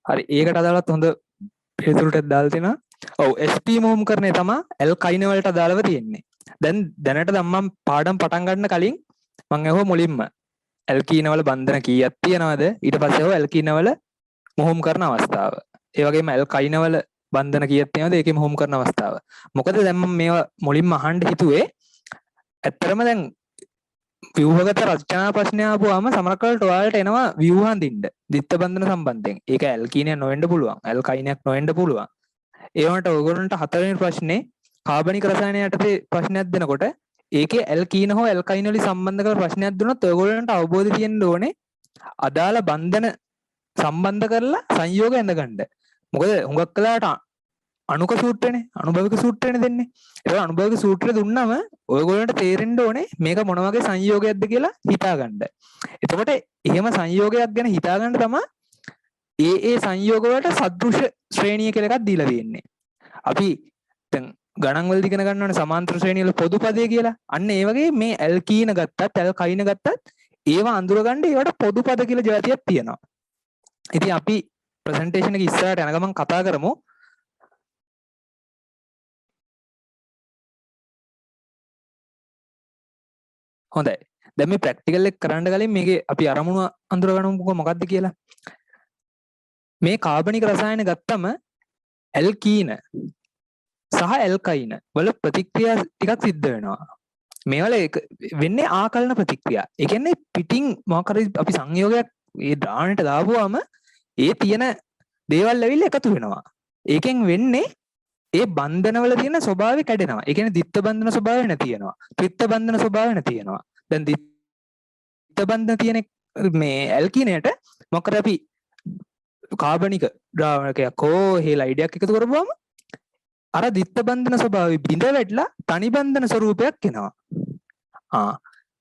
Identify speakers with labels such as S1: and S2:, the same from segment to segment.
S1: හරි ඒකට අදාළත් හොඳ පිළිතුරු ටිකක් දාලා තිනවා. ඔව් sp මොහොම් කරන්නේ තමයි ඇල්කයින වලට අදාළව තියෙන්නේ. දැන් දැනට මම පාඩම් පටන් ගන්න කලින් මම අහුව මුලින්ම ඇල්කීන වල බන්ධන කීයක් තියෙනවද? ඊට පස්සේ අහුව ඇල්කීන වල මොහොම් කරන අවස්ථාව. ඒ වගේම ඇල්කයින වල බන්ධන කීයක් තියෙනවද? ඒකේ මොහොම් කරන අවස්ථාව. මොකද දැන් මම මේවා මුලින්ම අහන්න හිතුවේ ඇත්තරම දැන් ව්‍යුහගත රචනා ප්‍රශ්න ආපුවාම සමහරක් වෙලාවට ඔයාලට එනවා ව්‍යුහ හඳින්න දිත්ත බන්ධන සම්බන්ධයෙන්. ඒක ඇල්කීනයක් නොවෙන්න පුළුවන්. ඇල්කයිනයක් නොවෙන්න පුළුවන්. ඒ වුණාට ඔයගොල්ලන්ට හතරවෙනි ප්‍රශ්නේ කාබනික රසායන යටතේ ප්‍රශ්නයක් දෙනකොට ඒකේ ඇල්කීන හෝ ඇල්කයින වලින් සම්බන්ධ කරලා ප්‍රශ්නයක් දුන්නොත් ඔයගොල්ලන්ට අවබෝධය තියෙන්න ඕනේ අදාළ බන්ධන සම්බන්ධ කරලා සංයෝග ඇඳගන්න. මොකද හුඟක් වෙලාවට අනුක සූත්‍රනේ අනුභවික සූත්‍රනේ දෙන්නේ. ඒක අනුභවික සූත්‍රය දුන්නම ඔයගොල්ලන්ට තේරෙන්න ඕනේ මේක මොන වගේ සංයෝගයක්ද කියලා හිතාගන්න. එතකොට එහෙම සංයෝගයක් ගැන හිතාගන්න තමයි ඒ සංයෝග වලට සදෘශ ශ්‍රේණිය කියලා එකක් දීලා තියෙන්නේ. අපි දැන් ගණන් වලදී ඉගෙන ගන්න ඕනේ සමාන්තර ශ්‍රේණිය වල පොදු පදේ කියලා. අන්න ඒ වගේ මේ ඇල්කීන ගත්තත් ඇල්කයින ගත්තත් ඒවා අඳුරගන්න ඒවට පොදු පද කියලා જાතියක් තියෙනවා. ඉතින් අපි ප්‍රසන්ටේෂන් එක ඉස්සරහට යන ගමන් කතා කරමු. හොඳයි. දැන් මේ ප්‍රැක්ටිකල් එක කරන්න කලින් මේකේ අපි අරමුණු අඳුරගන්නමුකෝ මොකක්ද කියලා. මේ කාබනික රසායන ගත්තම ඇල්කීන සහ ඇල්කයින වල ප්‍රතික්‍රියා ටිකක් සිද්ධ වෙනවා. මේවල වෙන්නේ ආකලන ප්‍රතික්‍රියා. ඒ කියන්නේ පිටින් මොකක් හරි අපි සංයෝගයක් ඒ ද්‍රාවණයට දාපුවාම ඒ තියෙන දේවල් ඇවිල්ලා එකතු වෙනවා. ඒකෙන් වෙන්නේ ඒ බන්ධනවල තියෙන ස්වභාවය කැඩෙනවා. ඒ කියන්නේ දිත්ත බන්ධන ස්වභාවය නැති වෙනවා. ත්‍රිත්ත බන්ධන ස්වභාවය නැති වෙනවා. දැන් දිත්ත බන්ධන තියෙන මේ ඇල්කීනයට මොකද අපි කාබනික ද්‍රාවකයක් හෝ හේලයිඩයක් එකතු කරපුවාම අර දිත්ත බන්ධන ස්වභාවය බිඳ වැටලා තනි බන්ධන ස්වරූපයක් එනවා.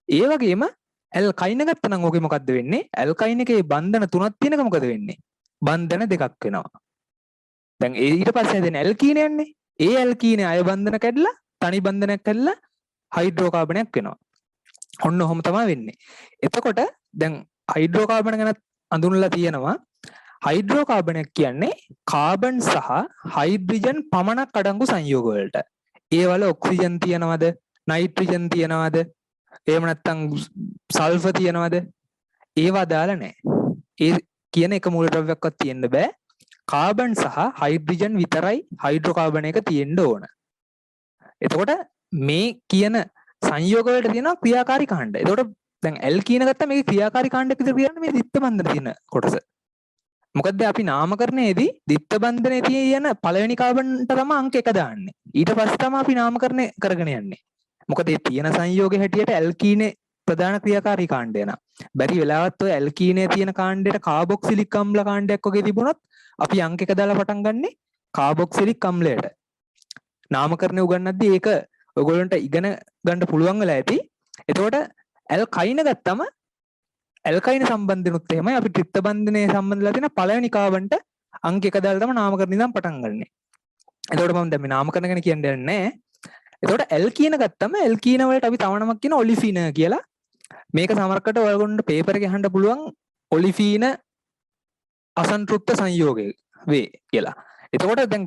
S1: ඒ වගේම ඇල්කයින ගත්තනම් ඕකේ මොකද්ද වෙන්නේ? ඇල්කයින එකේ බන්ධන තුනක් තියෙනක මොකද වෙන්නේ? බන්ධන දෙකක් වෙනවා. දැන් ඊට පස්සේ හැදෙන ඇල්කීන යන්නේ. ඒ ඇල්කීනේ අය බන්ධන කැඩලා තනි බන්ධනයක් කැඩලා හයිඩ්‍රෝකාබනයක් වෙනවා. ඔන්න ඔහොම තමයි වෙන්නේ. එතකොට දැන් හයිඩ්‍රෝකාබන ගැන අඳුනලා තියෙනවා. හයිඩ්‍රෝකාබනයක් කියන්නේ කාබන් සහ හයිඩ්‍රජන් පමණක් අඩංගු සංයෝග වලට. ඒවල ඔක්සිජන් තියනවද? නයිට්‍රජන් තියනවද? එහෙම නැත්නම් සල්ෆර් තියනවද? ඒවා දාලා නැහැ. ඒ කියන එක මූලද්‍රව්‍යයක්වත් තියෙන්න බෑ. කාබන් සහ හයිඩ්‍රජන් විතරයි හයිඩ්‍රෝකාබන එක තියෙන්න ඕන. එතකොට මේ කියන සංයෝග වලට තියෙනවා ක්‍රියාකාරී කාණ්ඩ. එතකොට දැන් ඇල්කීන ගත්තා මේකේ ක්‍රියාකාරී කාණ්ඩයක් විතර කියන්නේ මේ දිත්ත බන්ධන තියෙන කොටස. මොකද අපි නාමකරණයේදී දිත්ත බන්ධනයේ තියෙන පළවෙනි කාබන්ට තමයි අංක 1 දාන්නේ. ඊට පස්සේ තමයි අපි නාමකරණය කරගෙන යන්නේ. මොකද මේ තියෙන සංයෝගයේ හැටියට ඇල්කීනේ ප්‍රධාන ක්‍රියාකාරී කාණ්ඩය නා. බැරි වෙලාවත් ඔය ඇල්කීනේ තියෙන කාණ්ඩයට කාබොක්සිලික් අම්ල කාණ්ඩයක් වගේ තිබුණොත් අපි අංක 1 දාලා පටන් ගන්නෙ කාබොක්සිලික් අම්ලයට. නාමකරණය උගන්වද්දී ඒක ඔයගොල්ලන්ට ඉගෙන ගන්න පුළුවන් වෙලා ඇති. එතකොට ඇල්කයින ගත්තම ඇල්කයින සම්බන්ධනුත් එහෙමයි අපි ත්‍රිත්ත බන්ධනයේ සම්බන්ධලා තියෙන පළවෙනි කාබන්ට අංක 1 දාලා තමයි නාමකරණ ඉඳන් පටන් ගන්නෙ. එතකොට මම දැන් මේ නාමකරණ ගැන කියන්න යන්නේ නැහැ. එතකොට ඇල්කීන ගත්තම ඇල්කීන වලට අපි තව නමක් කියන ඔලිෆින කියලා. මේක සමහරකට ඔයගොල්ලන්ට පේපර් එකේ අහන්න පුළුවන් ඔලිෆින අසන්තෘප්ත සංයෝගය වේ කියලා. එතකොට දැන්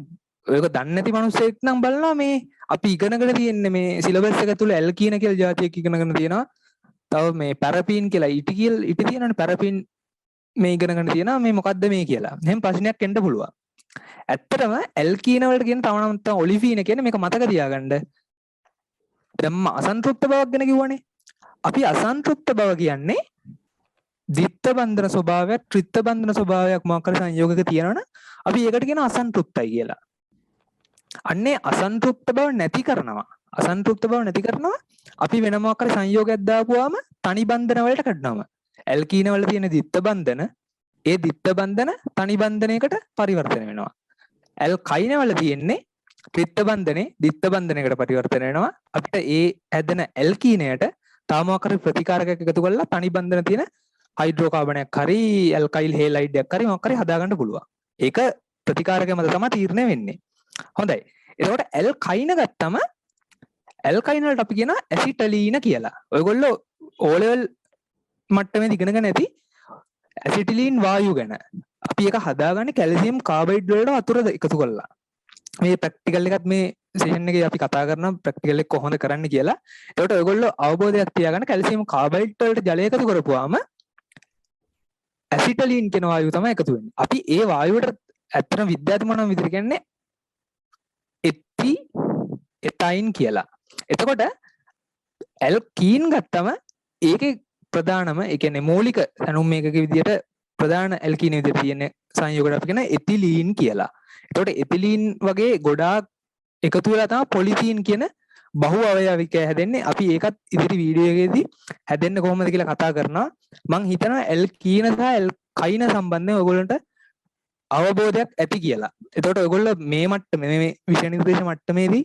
S1: ඔයක දන්නේ නැති මිනිස්සෙක් නම් බලනවා මේ අපි ඉගෙනගෙන තියෙන්නේ මේ සිලබස් එක තුල ඇල්කීන කියලා જાතියක් ඉගෙනගෙන තියෙනවා. තව මේ පැරපීන් කියලා ඉටි තියෙනවනේ පැරපීන් මේ ඉගෙනගෙන තියෙනවා මේ මොකද්ද මේ කියලා. එහෙනම් ප්‍රශ්නයක් එන්න පුළුවන්. ඇත්තටම ඇල්කීන වලට කියන තව නම තමයි ඔලිෆීන කියන්නේ මේක මතක තියාගන්න. දැන් අසන්තෘප්ත බවක් ගැන කිව්වනේ. අපි අසන්තෘප්ත බව කියන්නේ දිත්ත බන්ධන ස්වභාවයක් ත්‍රිත්ත බන්ධන ස්වභාවයක් මොකක් හරි සංයෝගයක තියෙනවනේ අපි ඒකට කියන අසන්තෘප්තයි කියලා. අන්නේ අසන්තෘප්ත බව නැති කරනවා. අසන්තෘප්ත බව නැති කරනවා අපි වෙන මොකක් හරි සංයෝගයක් දාපුවාම තනි බන්ධන වලට කඩනවා. ඇල්කීන වල තියෙන දිත්ත බන්ධන ඒ දිත්ත බන්ධන තනි බන්ධනයකට පරිවර්තන වෙනවා. ඇල්කයින වල තියෙන්නේ ත්‍රිත්ත බන්ධනේ දිත්ත බන්ධනයකට පරිවර්තන වෙනවා. අපිට ඒ හැදෙන ඇල්කීනයට තව මොකක් හරි ප්‍රතිකාරකයක් එකතු කරලා තනි බන්ධන තියෙන හයිඩ්‍රෝකාබනයක් හරි ඇල්කයිල් හේලයිඩයක් හරි මොකක් හරි හදාගන්න පුළුවන්. ඒක ප්‍රතිකාරකය මත තමයි තීරණය වෙන්නේ. හොඳයි. එතකොට ඇල්කයින ගත්තම ඇල්කයින වලට අපි කියන ඇසිටලීන කියලා. ඔයගොල්ලෝ O level මට්ටමේදී ඉගෙනගෙන ඇති ඇසිටිලීන් වායු ගැන අපි ඒක හදාගන්නේ කැල්සියම් කාබයිඩ් වලට වතුර එකතු කරලා. මේ ප්‍රැක්ටිකල් එකත් මේ සෙෂන් එකේ අපි කතා කරනවා ප්‍රැක්ටිකල් එක කොහොමද කරන්න කියලා. ඒකට ඔයගොල්ලෝ අවබෝධයක් තියාගන්න කැල්සියම් කාබයිඩ් වලට ජලය එකතු කරපුවාම ඇසිටලීන් කියන වායුව තමයි එකතු වෙන්නේ. අපි ඒ වායුවට ඇත්තටම විද්‍යාත්මකව නම් විතර කියන්නේ එතයින් කියලා. එතකොට ඇල්කීන් ගත්තම ඒකේ ප්‍රධානම ඒ කියන්නේ මූලික ඇනුම් මේකක විදියට ප්‍රධාන ඇල්කීන විදියට තියෙන සංයෝගයට අපි කියන එතිලීන් කියලා. එතකොට එතිලීන් වගේ ගොඩාක් එකතු වෙලා තමයි පොලිතීන් කියන බහු අවයවිකය හැදෙන්නේ. අපි ඒකත් ඉදිරි වීඩියෝ එකේදී හැදෙන්න කොහොමද කියලා කතා කරනවා. මම හිතනවා ඇල්කීන සහ ඇල්කයින සම්බන්ධයෙන් ඔයගොල්ලන්ට අවබෝධයක් ඇති කියලා. එතකොට ඔයගොල්ලෝ මේ මට්ටමේ මේ විෂය නිර්දේශ මට්ටමේදී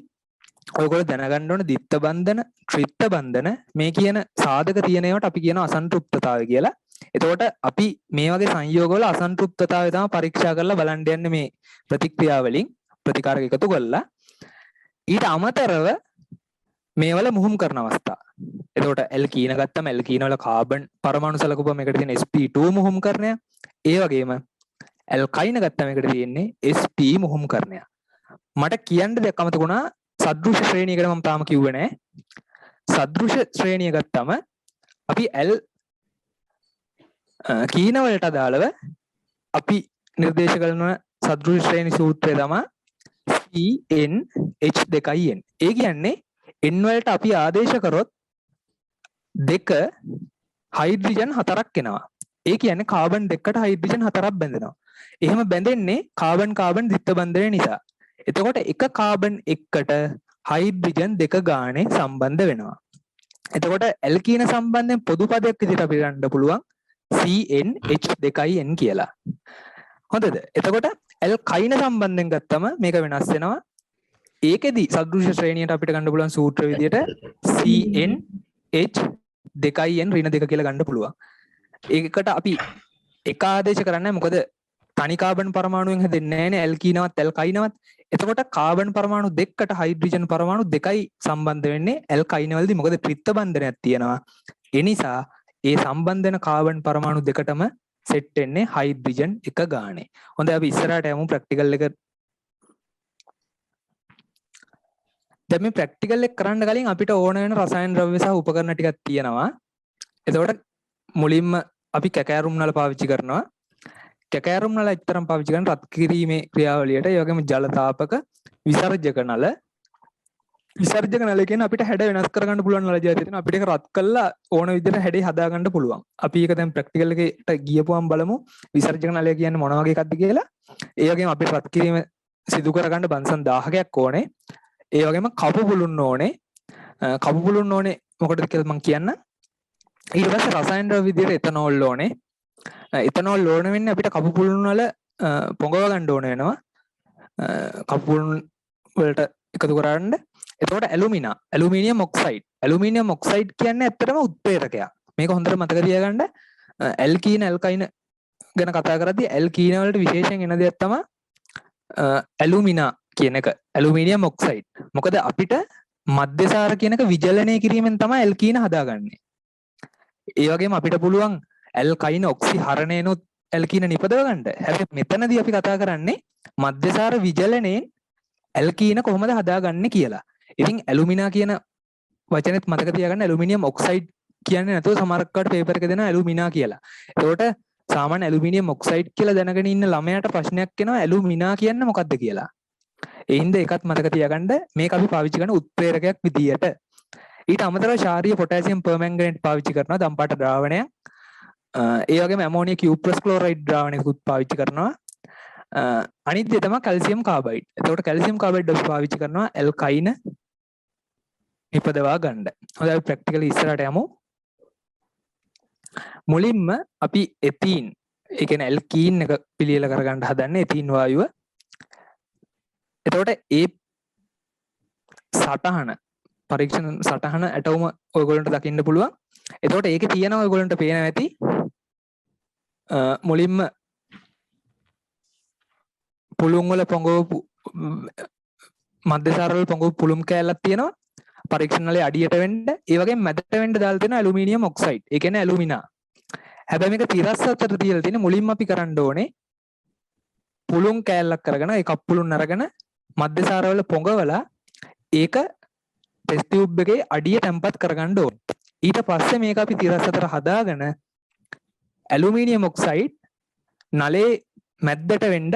S1: ඔයගොල්ලෝ දැනගන්න ඕන දිත්ත බන්ධන, ත්‍රිත්ත බන්ධන මේ කියන සාධක තියෙන ඒවාට අපි කියන අසන්තෘප්තතාවය කියලා. එතකොට අපි මේ වගේ සංයෝගවල අසන්තෘප්තතාවය තමයි පරීක්ෂා කරලා බලන්න යන්නේ මේ ප්‍රතික්‍රියාවලින් ප්‍රතිකාරක එකතු කරලා. ඊට අමතරව මේවල මුහුම් කරන අවස්ථා. එතකොට ඇල්කීන ගත්තම ඇල්කීන වල කාබන් පරමාණු සලකුවම එකට තියෙන sp2 මුහුම් කරණය. ඒ වගේම ඇල්කයින ගත්තම එකට තියෙන්නේ sp මුහුම් කරණය. මට කියන්න දෙයක් අමතක වුණා සදෘශ ශ්‍රේණියකට මම තාම කිව්වේ නැහැ. සදෘශ ශ්‍රේණිය ගත්තම අපි ඇල් කීන වලට අදාළව අපි නිර්දේශ කරන සදෘශ ශ්‍රේණි සූත්‍රය තමයි CnH2n. ඒ කියන්නේ n වලට අපි ආදේශ කරොත් දෙක හයිඩ්‍රජන් හතරක් එනවා. ඒ කියන්නේ කාබන් දෙකකට හයිඩ්‍රජන් හතරක් බැඳෙනවා. එහෙම බැඳෙන්නේ කාබන් කාබන් ද්විත්ව බන්ධනය නිසා. එතකොට එක කාබන් එකට හයිඩ්‍රජන් දෙක ගානේ සම්බන්ධ වෙනවා. එතකොට ඇල්කීන සම්බන්ධයෙන් පොදු පදයක් විදිහට අපි ගන්න පුළුවන් CnH2n කියලා. හොඳද? එතකොට ඇල්කයින සම්බන්ධයෙන් ගත්තම මේක වෙනස් වෙනවා. ඒකෙදි සදෘශ ශ්‍රේණියට අපිට ගන්න පුළුවන් සූත්‍ර විදිහට CnH2n ඍණ 2 කියලා ගන්න පුළුවන්. ඒකට අපි එක ආදේශ කරන්නේ මොකද තනි කාබන් පරමාණුවෙන් හැදෙන්නේ නැහැනේ ඇල්කීනවත් ඇල්කයිනවත්. එතකොට කාබන් පරමාණු දෙකකට හයිඩ්‍රජන් පරමාණු දෙකයි සම්බන්ධ වෙන්නේ ඇල්කයින වලදී. මොකද ත්‍රිත්ව බන්ධනයක් තියෙනවා. ඒ නිසා ඒ සම්බන්ධ වෙන කාබන් පරමාණු දෙකටම සෙට් වෙන්නේ හයිඩ්‍රජන් එක ගානේ. හොඳයි අපි ඉස්සරහට යමු ප්‍රැක්ටිකල් එක. දැන් මේ ප්‍රැක්ටිකල් එක කරන්න කලින් අපිට ඕන වෙන රසායන ද්‍රව්‍ය සහ උපකරණ ටිකක් තියෙනවා. එතකොට මුලින්ම අපි කැකෑරුම් නල පාවිච්චි කරනවා. කැකෑරුම් නල එක්තරම් පාවිච්චි කරන රත් කිරීමේ ක්‍රියාවලියට, ඒ වගේම ජල තාපක විසර්ජක නල. විසර්ජක නල කියන්නේ අපිට හැඩ වෙනස් කරගන්න පුළුවන් නල ජාතිය තියෙනවා. අපිට ඒක රත් කළා ඕන විදිහට හැඩේ හදා ගන්න පුළුවන්. අපි ඒක දැන් ප්‍රැක්ටිකල් එකට ගියපුවම බලමු විසර්ජක නලය කියන්නේ මොන වගේ එකක්ද කියලා. ඒ වගේම අපිට රත් කිරීම සිදු කරගන්න බන්සන් 1000ක් ඕනේ. ඒ වගේම කපු පුළුන්න ඕනේ. කපු පුළුන්න ඕනේ මොකටද කියලා මම කියන්න. ඊට පස්සේ රසායන ද්‍රව්‍ය විදිහට එතනෝල් ඕනේ. එතනෝල් ඕන වෙන්නේ අපිට කපු පුළුන් වල පොඟව ගන්න ඕන වෙනවා. කපු පුළුන් වලට එකතු කරගන්න. එතකොට ඇලුමිනා, ඇලුමිනියම් ඔක්සයිඩ්. ඇලුමිනියම් ඔක්සයිඩ් කියන්නේ ඇත්තටම උත්ප්‍රේරකයක්. මේක හොඳට මතක තියාගන්න. ඇල්කීන ඇල්කයින ගැන කතා කරද්දී ඇල්කීන වලට විශේෂයෙන් එන දෙයක් තමයි ඇලුමිනා කියන එක. Aluminium oxide. මොකද අපිට මධ්‍යසාර කියන එක විජලනය කිරීමෙන් තමයි ඇල්කීන හදාගන්නේ. ඒ වගේම අපිට පුළුවන් ඇල්කයින ඔක්සි හරණයනොත් ඇල්කීන නිපදව ගන්න. හැබැයි මෙතනදී අපි කතා කරන්නේ මධ්‍යසාර විජලනයෙන් ඇල්කීන කොහොමද හදාගන්නේ කියලා. ඉතින් ඇලුමිනා කියන වචනේත් මතක තියාගන්න. ඇලුමිනියම් ඔක්සයිඩ් කියන්නේ නැතුව සමහරකට පේපර් එක දෙන ඇලුමිනා කියලා. ඒකට සාමාන්‍ය ඇලුමිනියම් ඔක්සයිඩ් කියලා දැනගෙන ඉන්න ළමයාට ප්‍රශ්නයක් එනවා ඇලුමිනා කියන්නේ මොකක්ද කියලා. ඒ හින්දා ඒකත් මතක තියාගන්න. මේක අපි පාවිච්චි කරන උත්ප්‍රේරකයක් විදියට. ඊට අමතරව ශාරීය පොටෑසියම් පර්මැංගනේට් පාවිච්චි කරනවා දම්පාට ද්‍රාවණයක්. ඒ වගේම ඇමෝනියා කියුප්‍රස් ක්ලෝරයිඩ් ද්‍රාවණයකුත් පාවිච්චි කරනවා. අනිත් දේ තමයි කැල්සියම් කාබයිඩ්. එතකොට කැල්සියම් කාබයිඩ් අපි පාවිච්චි කරනවා ඇල්කයින නිපදවා ගන්න. හොඳයි අපි ප්‍රැක්ටිකලි ඉස්සරහට යමු. මුලින්ම අපි එතීන්, ඒ කියන්නේ ඇල්කීන් එක පිළියෙල කරගන්න හදන්නේ එතීන් වායුව. එතකොට ඒ සටහන පරීක්ෂණ සටහන ඇටවුම ඔයගොල්ලන්ට දකින්න පුළුවන්. එතකොට ඒකේ තියෙනවා ඔයගොල්ලන්ට පේනවා ඇති මුලින්ම පුළුන් වල පොඟවපු මධ්‍යසාර වල පොඟවපු පුළුම් කෑල්ලක් තියෙනවා පරීක්ෂණ වලේ අඩියට වෙන්න. ඒ වගේම මැදට වෙන්න දාලා තියෙනවා ඇලුමිනියම් ඔක්සයිඩ්. ඒ කියන්නේ ඇලුමිනා. හැබැයි මේක තිරස්ස අතර තියලා තියෙන මුලින්ම අපි කරන්න ඕනේ පුළුන් කෑල්ලක් කරගෙන ඒ කප්පුලුන් අරගෙන මධ්‍යසාරවල පොඟවලා ඒක ටෙස්ට් ටියුබ් එකේ අඩිය තැම්පත් කරගන්න ඕනේ. ඊට පස්සේ මේක අපි තිරස්ස අතර හදාගෙන ඇලුමිනියම් ඔක්සයිඩ් නලේ මැද්දට වෙන්න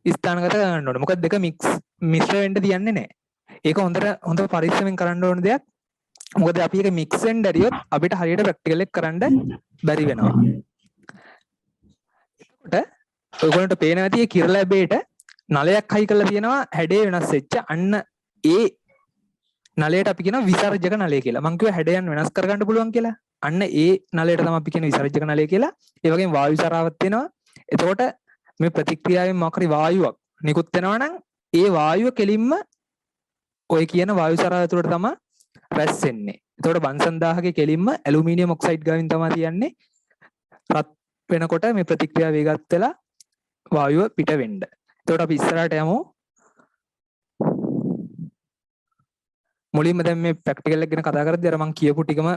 S1: ස්ථානගත කරන්න ඕනේ. මොකද දෙක මිශ්‍ර වෙන්න තියන්නේ නැහැ. ඒක හොඳ පරිස්සමෙන් කරන්න ඕන දෙයක්. මොකද අපි ඒක මික්ස් වෙන්න ඇරියොත් අපිට හරියට ප්‍රැක්ටිකල් එක කරන්න බැරි වෙනවා. එතකොට ඔයගොල්ලන්ට පේනවා ඇති කිරලැබේට නලයක් හයි කරලා තියෙනවා හැඩේ වෙනස් වෙච්ච අන්න ඒ නලයට අපි කියනවා විසර්ජක නලය කියලා. මං කිව්වා හැඩයන් වෙනස් කරගන්න පුළුවන් කියලා. අන්න ඒ නලයට තමයි අපි කියන විසර්ජක නලය කියලා. ඒ වගේම වායු සරාවක් තියෙනවා. එතකොට මේ ප්‍රතික්‍රියාවෙන් මොකරි වායුවක් නිකුත් වෙනවා නම් ඒ වායුව කෙලින්ම ඔය කියන වායු සරාව ඇතුළට තමයි රැස් වෙන්නේ. එතකොට බන්සන් 1000ගේ කෙලින්ම ඇලුමිනියම් ඔක්සයිඩ් ගාවින් තමයි තියන්නේ. රත් වෙනකොට මේ ප්‍රතික්‍රියාව වේගත් වෙලා වායුව පිට වෙන්න. එතකොට අපි ඉස්සරහට යමු. මුලින්ම දැන් මේ ප්‍රැක්ටිකල් එක ගැන කතා කරද්දී අර මම කියපු ටිකම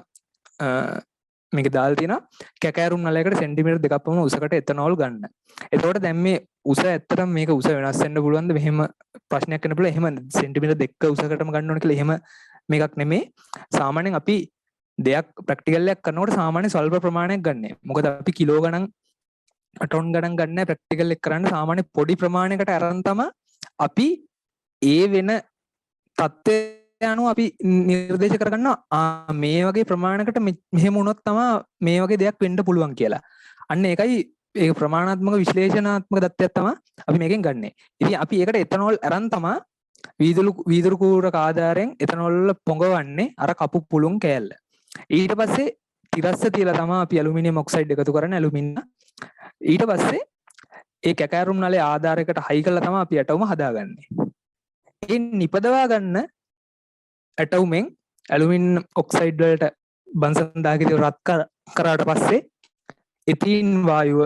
S1: මේක දාලා තියෙනවා. කැකෑරුම් නලයකට සෙන්ටිමීටර් දෙකක් පමණ උසකට එතනෝල් ගන්න. එතකොට දැන් මේ උස ඇත්තටම මේක උස වෙනස් වෙන්න පුළුවන්ද? මෙහෙම ප්‍රශ්නයක් වෙන්න පුළුවන්. එහෙම සෙන්ටිමීටර් දෙක උසකටම ගන්න ඕන කියලා එහෙම මේකක් නෙමෙයි. සාමාන්‍යයෙන් අපි දෙයක් ප්‍රැක්ටිකල් එකක් කරනකොට සාමාන්‍ය ස්වල්ප ප්‍රමාණයක් ගන්න. මොකද අපි කිලෝ ගණන් ටොන් ගණන් ගන්න නැහැ ප්‍රැක්ටිකල් එක කරන්න. සාමාන්‍ය පොඩි ප්‍රමාණයකට අරන් තමයි අපි ඒ වෙන තත්ත්වය අනුව අපි නිර්දේශ කරගන්නවා මේ වගේ ප්‍රමාණයකට මෙහෙම වුණොත් තමයි මේ වගේ දෙයක් වෙන්න පුළුවන් කියලා. අන්න ඒකයි ඒ ප්‍රමාණාත්මක විශ්ලේෂණාත්මක தත්ත්වයක් තමයි අපි මේකෙන් ගන්නෙ. ඉතින් අපි ඒකට එතනෝල් අරන් තමයි වීදුරු කූරක ආධාරයෙන් එතනෝල් වල පොඟවන්නේ අර කපු පුළුන් කෑල්ල. ඊට පස්සේ තිරස්ස තියලා තමයි අපි ඇලුමිනියම් ඔක්සයිඩ් එකතු කරන්නේ ඇලුමිනියම්. ඊට පස්සේ ඒ කැකෑරුම් නලේ ආධාරයකට හයි කරලා තමයි අපි ඇටවුම හදාගන්නේ. ඒ නිපදවා ගන්න ඇටවුමෙන් ඇලුමිනියම් ඔක්සයිඩ් වලට බන්සන් 1000 රත් කරාට පස්සේ එතීන් වායුව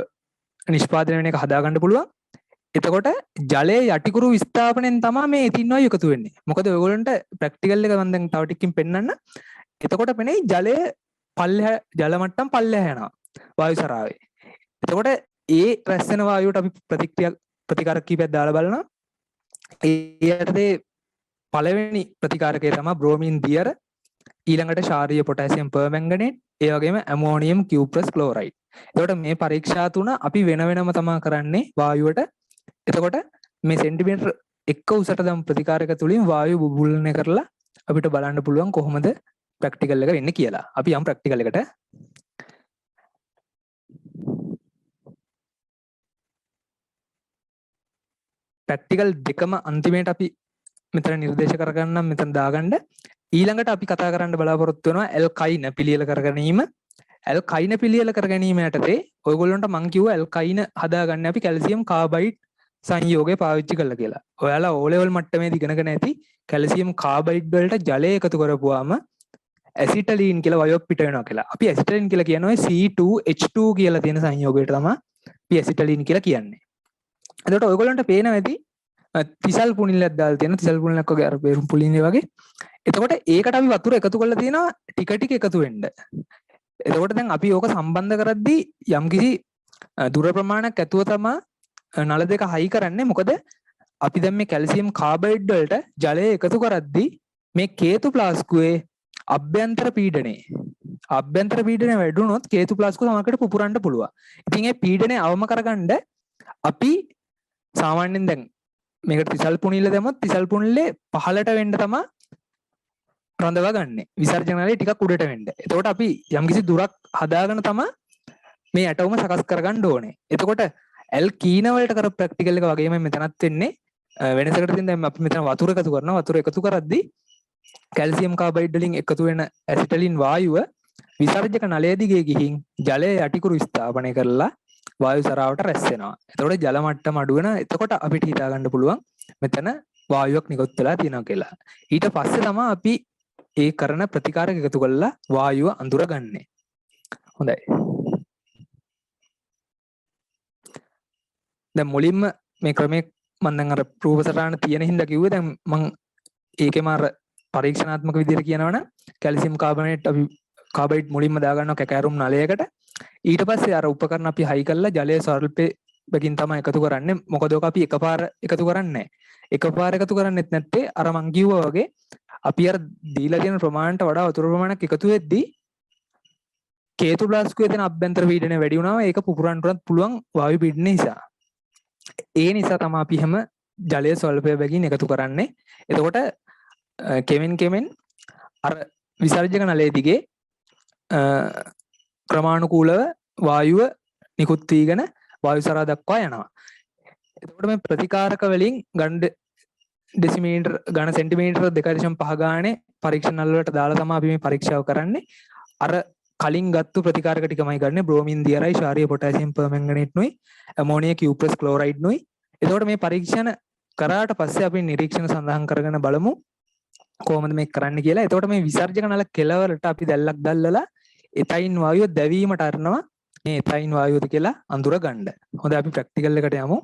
S1: නිෂ්පාදනය වෙන එක හදාගන්න පුළුවන්. එතකොට ජලයේ යටිකුරු විස්ථාපනයෙන් තමයි මේ එතීන් වායුව එකතු වෙන්නේ. මොකද ඔයගොල්ලන්ට ප්‍රැක්ටිකල් එක මම දැන් තව ටිකකින් පෙන්නන්න. එතකොට පෙනේ ජලයේ පල්ලෙහා ජල මට්ටම් පල්ලෙහා යනවා වායු සරාවේ. එතකොට ඒ රැස් වෙන වායුවට අපි ප්‍රතිකාරක කීපයක් දාලා බලනවා. ඒ පළවෙනි ප්‍රතිකාරකය තමයි බ්‍රෝමීන් දියර, ඊළඟට ශාරීය පොටෑසියම් පර්මැංගනේට්, ඒ වගේම ඇමෝනියම් කියුප්‍රස් ක්ලෝරයිඩ්. එතකොට මේ පරීක්ෂා තුන අපි වෙන වෙනම තමයි කරන්නේ වායුවට. එතකොට මේ සෙන්ටිමීටර් 1 උසට දම් ප්‍රතිකාරක තුලින් වායුව බුබුලනය කරලා අපිට බලන්න පුළුවන් කොහොමද ප්‍රැක්ටිකල් එක වෙන්නේ කියලා. අපි යම් ප්‍රැක්ටිකල් එකට. ප්‍රැක්ටිකල් දෙකම අන්තිමේට අපි මෙතන නිර්දේශ කරගන්න මෙතන දාගන්න. ඊළඟට අපි කතා කරන්න බලාපොරොත්තු වෙනවා ඇල්කයින පිළියෙල කර ගැනීම. ඇල්කයින පිළියෙල කර ගැනීම යටතේ ඔයගොල්ලන්ට මං කිව්වා ඇල්කයින හදාගන්න අපි කැල්සියම් කාබයිඩ් සංයෝගය පාවිච්චි කරලා කියලා. ඔයාලා O level මට්ටමේදී ඉගෙනගෙන ඇති කැල්සියම් කාබයිඩ් වලට ජලය එකතු කරපුවාම ඇසිටලීන් කියලා වයොක් පිට වෙනවා කියලා. අපි ඇසිටලීන් කියලා කියනවා C2H2 කියලා තියෙන සංයෝගයට තමයි අපි ඇසිටලීන් කියලා කියන්නේ. එතකොට ඔයගොල්ලන්ට පේනවා ඇති තිසල් පුනිල්ලක් දාලා තියෙන තිසල් පුනිල්ලක් වගේ අර බේරුම් පුලින්නේ වගේ. එතකොට ඒකට අපි වතුර එකතු කරලා තියෙනවා ටික ටික එකතු වෙන්න. එතකොට දැන් අපි ඕක සම්බන්ධ කරද්දී යම්කිසි දුර ප්‍රමාණයක් ඇතුව තමයි නල දෙක හයි කරන්නේ. මොකද අපි දැන් මේ කැල්සියම් කාබයිඩ් වලට ජලය එකතු කරද්දී මේ කේතු ප්ලාස්කුවේ අභ්‍යන්තර පීඩනය වැඩි වුණොත් කේතු ප්ලාස්කුව සමහරකට පුපුරන්න පුළුවන්. ඉතින් ඒ පීඩනය අවම කරගන්න අපි සාමාන්‍යයෙන් දැන් මේකට තිසල් පුනිල්ල දැම්මොත් තිසල් පුනිල්ලේ පහළට වෙන්න තමයි රඳවා ගන්න. විසර්ජනලේ ටිකක් උඩට වෙන්න. එතකොට අපි යම්කිසි දුරක් හදාගෙන තමයි මේ ඇටවුම සකස් කරගන්න ඕනේ. එතකොට ඇල්කීන වලට කර ප්‍රැක්ටිකල් එක වගේම මෙතනත් වෙන්නේ වෙනසකට තියෙන දැන් අපි මෙතන වතුර එකතු කරනවා. වතුර එකතු කරද්දී කැල්සියම් කාබයිඩ් වලින් එකතු වෙන ඇසිටලින් වායුව විසර්ජක නලය දිගේ ගිහින් ජලය යටිකුරු ස්ථාපනය කරලා වායු සරාවට රැස් වෙනවා. එතකොට ජල මට්ටම අඩු වෙනවා. එතකොට අපිට හිතා ගන්න පුළුවන් මෙතන වායුවක් නිකුත් වෙලා තියෙනවා කියලා. ඊට පස්සේ තමයි අපි ඒ කරන ප්‍රතිකාරක එකතු කරලා වායුව අඳුරගන්නේ. හොඳයි. දැන් මුලින්ම මේ ක්‍රමයේ මම දැන් අර රූපසටහන තියෙන හින්දා කිව්වේ දැන් මම ඒකේම අර පරීක්ෂණාත්මක විදිහට කියනවනම් කැල්සියම් කාබනේට් අපි කාබයිඩ් මුලින්ම දාගන්නවා කැකෑරුම් නලයකට. ඊට පස්සේ අර උපකරණ අපි හයි කරලා ජලය ස්වල්පයකින් තමයි එකතු කරන්නේ. මොකද ඔක අපි එකපාර එකතු කරන්නේ නැහැ. එකපාර එකතු කරන්නේත් නැත්තේ අර මං කිව්වා වගේ අපි අර දීලා තියෙන ප්‍රමාණයට වඩා වතුර ප්‍රමාණයක් එකතු වෙද්දී කේතු ප්ලාස්කුවේ තියෙන අභ්‍යන්තර පීඩනය වැඩි වුණාම ඒක පුපුරන්නවත් පුළුවන් වායු පීඩනය නිසා. ඒ නිසා තමයි අපි හැම ජලය ස්වල්පය බැගින් එකතු කරන්නේ. එතකොට කෙමෙන් අර විසර්ජක නලයේ දිගේ ක්‍රමානුකූලව වායුව නිකුත් වීගෙන වායු සරා දක්වා යනවා. එතකොට මේ ප්‍රතිකාරක වලින් ගණන් ඩෙසිමීටර් ඝන සෙන්ටිමීටර 2.5 ගානේ පරීක්ෂණ නල වලට දාලා තමයි අපි මේ පරීක්ෂාව කරන්නේ. අර කලින් ගත්තු ප්‍රතිකාරක ටිකමයි ගන්න බ්‍රෝමින් දියරයි ශාරීය පොටෑසියම් පර්මැංගනේට් නුයි ඇමෝනිය කියුප්‍රස් ක්ලෝරයිඩ් නුයි. එතකොට මේ පරීක්ෂණ කරාට පස්සේ අපි නිරීක්ෂණ සඳහන් කරගෙන බලමු කොහොමද මේක කරන්න කියලා. එතකොට මේ විසර්ජක නල කෙලවරට අපි දැල්ලක් දැල්ලලා එතයින් වායුව දැවීමට අරනවා. මේ එතයින් වායුවද කියලා අඳුර ගන්න. හොඳයි අපි ප්‍රැක්ටිකල් එකට යමු.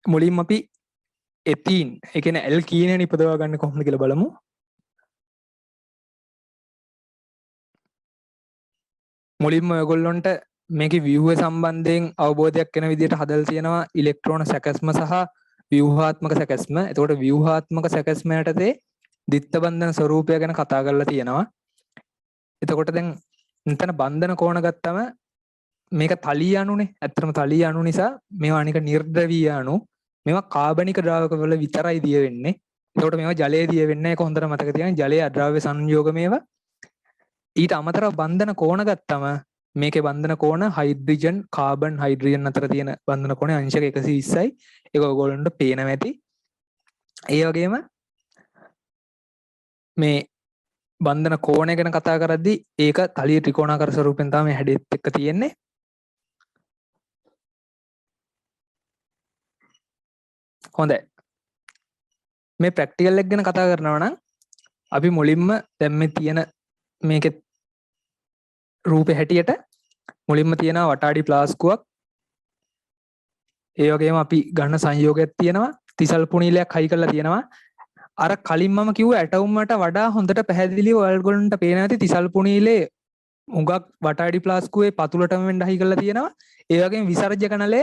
S1: මුලින්ම අපි එතීන් ඒ කියන්නේ ඇල්කීනය නිපදවා ගන්න කොහොමද කියලා බලමු. මුලින්ම ඔයගොල්ලන්ට මේකේ ව්‍යුහය සම්බන්ධයෙන් අවබෝධයක් වෙන විදිහට හදලා තියෙනවා ඉලෙක්ට්‍රෝන සැකැස්ම සහ ව්‍යුහාත්මක සැකැස්ම. එතකොට ව්‍යුහාත්මක සැකැස්ම යටතේ දිත්ත බන්ධන ස්වරූපය ගැන කතා කරලා තියෙනවා. එතකොට දැන් මෙතන බන්ධන කෝණ ගත්තම මේක තලීය අණුනේ. ඇත්තටම තලීය අණු නිසා මේවා අනික නිර්ද්‍රවීය අණු. මේවා කාබනික ද්‍රාවක වල විතරයි දිය වෙන්නේ. එතකොට මේවා ජලයේ දිය වෙන්නේ නැහැ. ඒක හොඳට මතක තියාගන්න. ජලයේ අද්‍රව්‍ය සංයෝග මේවා. ඊට අමතරව බන්ධන කෝණ ගත්තම මේකේ බන්ධන කෝණ හයිඩ්‍රජන් කාබන් හයිඩ්‍රජන් අතර තියෙන බන්ධන කෝණය අංශක 120යි. ඒක ඔයගොල්ලන්ට පේනවා ඇති. ඒ වගේම මේ බන්ධන කෝණය ගැන කතා කරද්දී ඒක තලිය ත්‍රිකෝණාකාර ස්වරූපෙන් තමයි හැඩෙත් එක්ක තියෙන්නේ. හොඳයි. මේ ප්‍රැක්ටිකල් එක ගැන කතා කරනවා නම් අපි මුලින්ම දැන් මේ තියෙන මේකේ රූපේ හැටියට මුලින්ම තියෙනවා වටාඩි ප්ලාස්කුවක්. ඒ වගේම අපි ගන්න සංයෝගයක් තියෙනවා. තිසල් පුණීලයක් හයි කරලා තියෙනවා. අර කලින් මම කිව්ව ඇටවුම්මට වඩා හොඳට පැහැදිලිව ඔයගොල්ලන්ට පේන ඇති තිසල් පුණීලේ උඟක් වටාඩි ප්ලාස්කුවේ පතුලටම වෙන්න හයි කරලා තියෙනවා. ඒ වගේම විසර්ජක නලය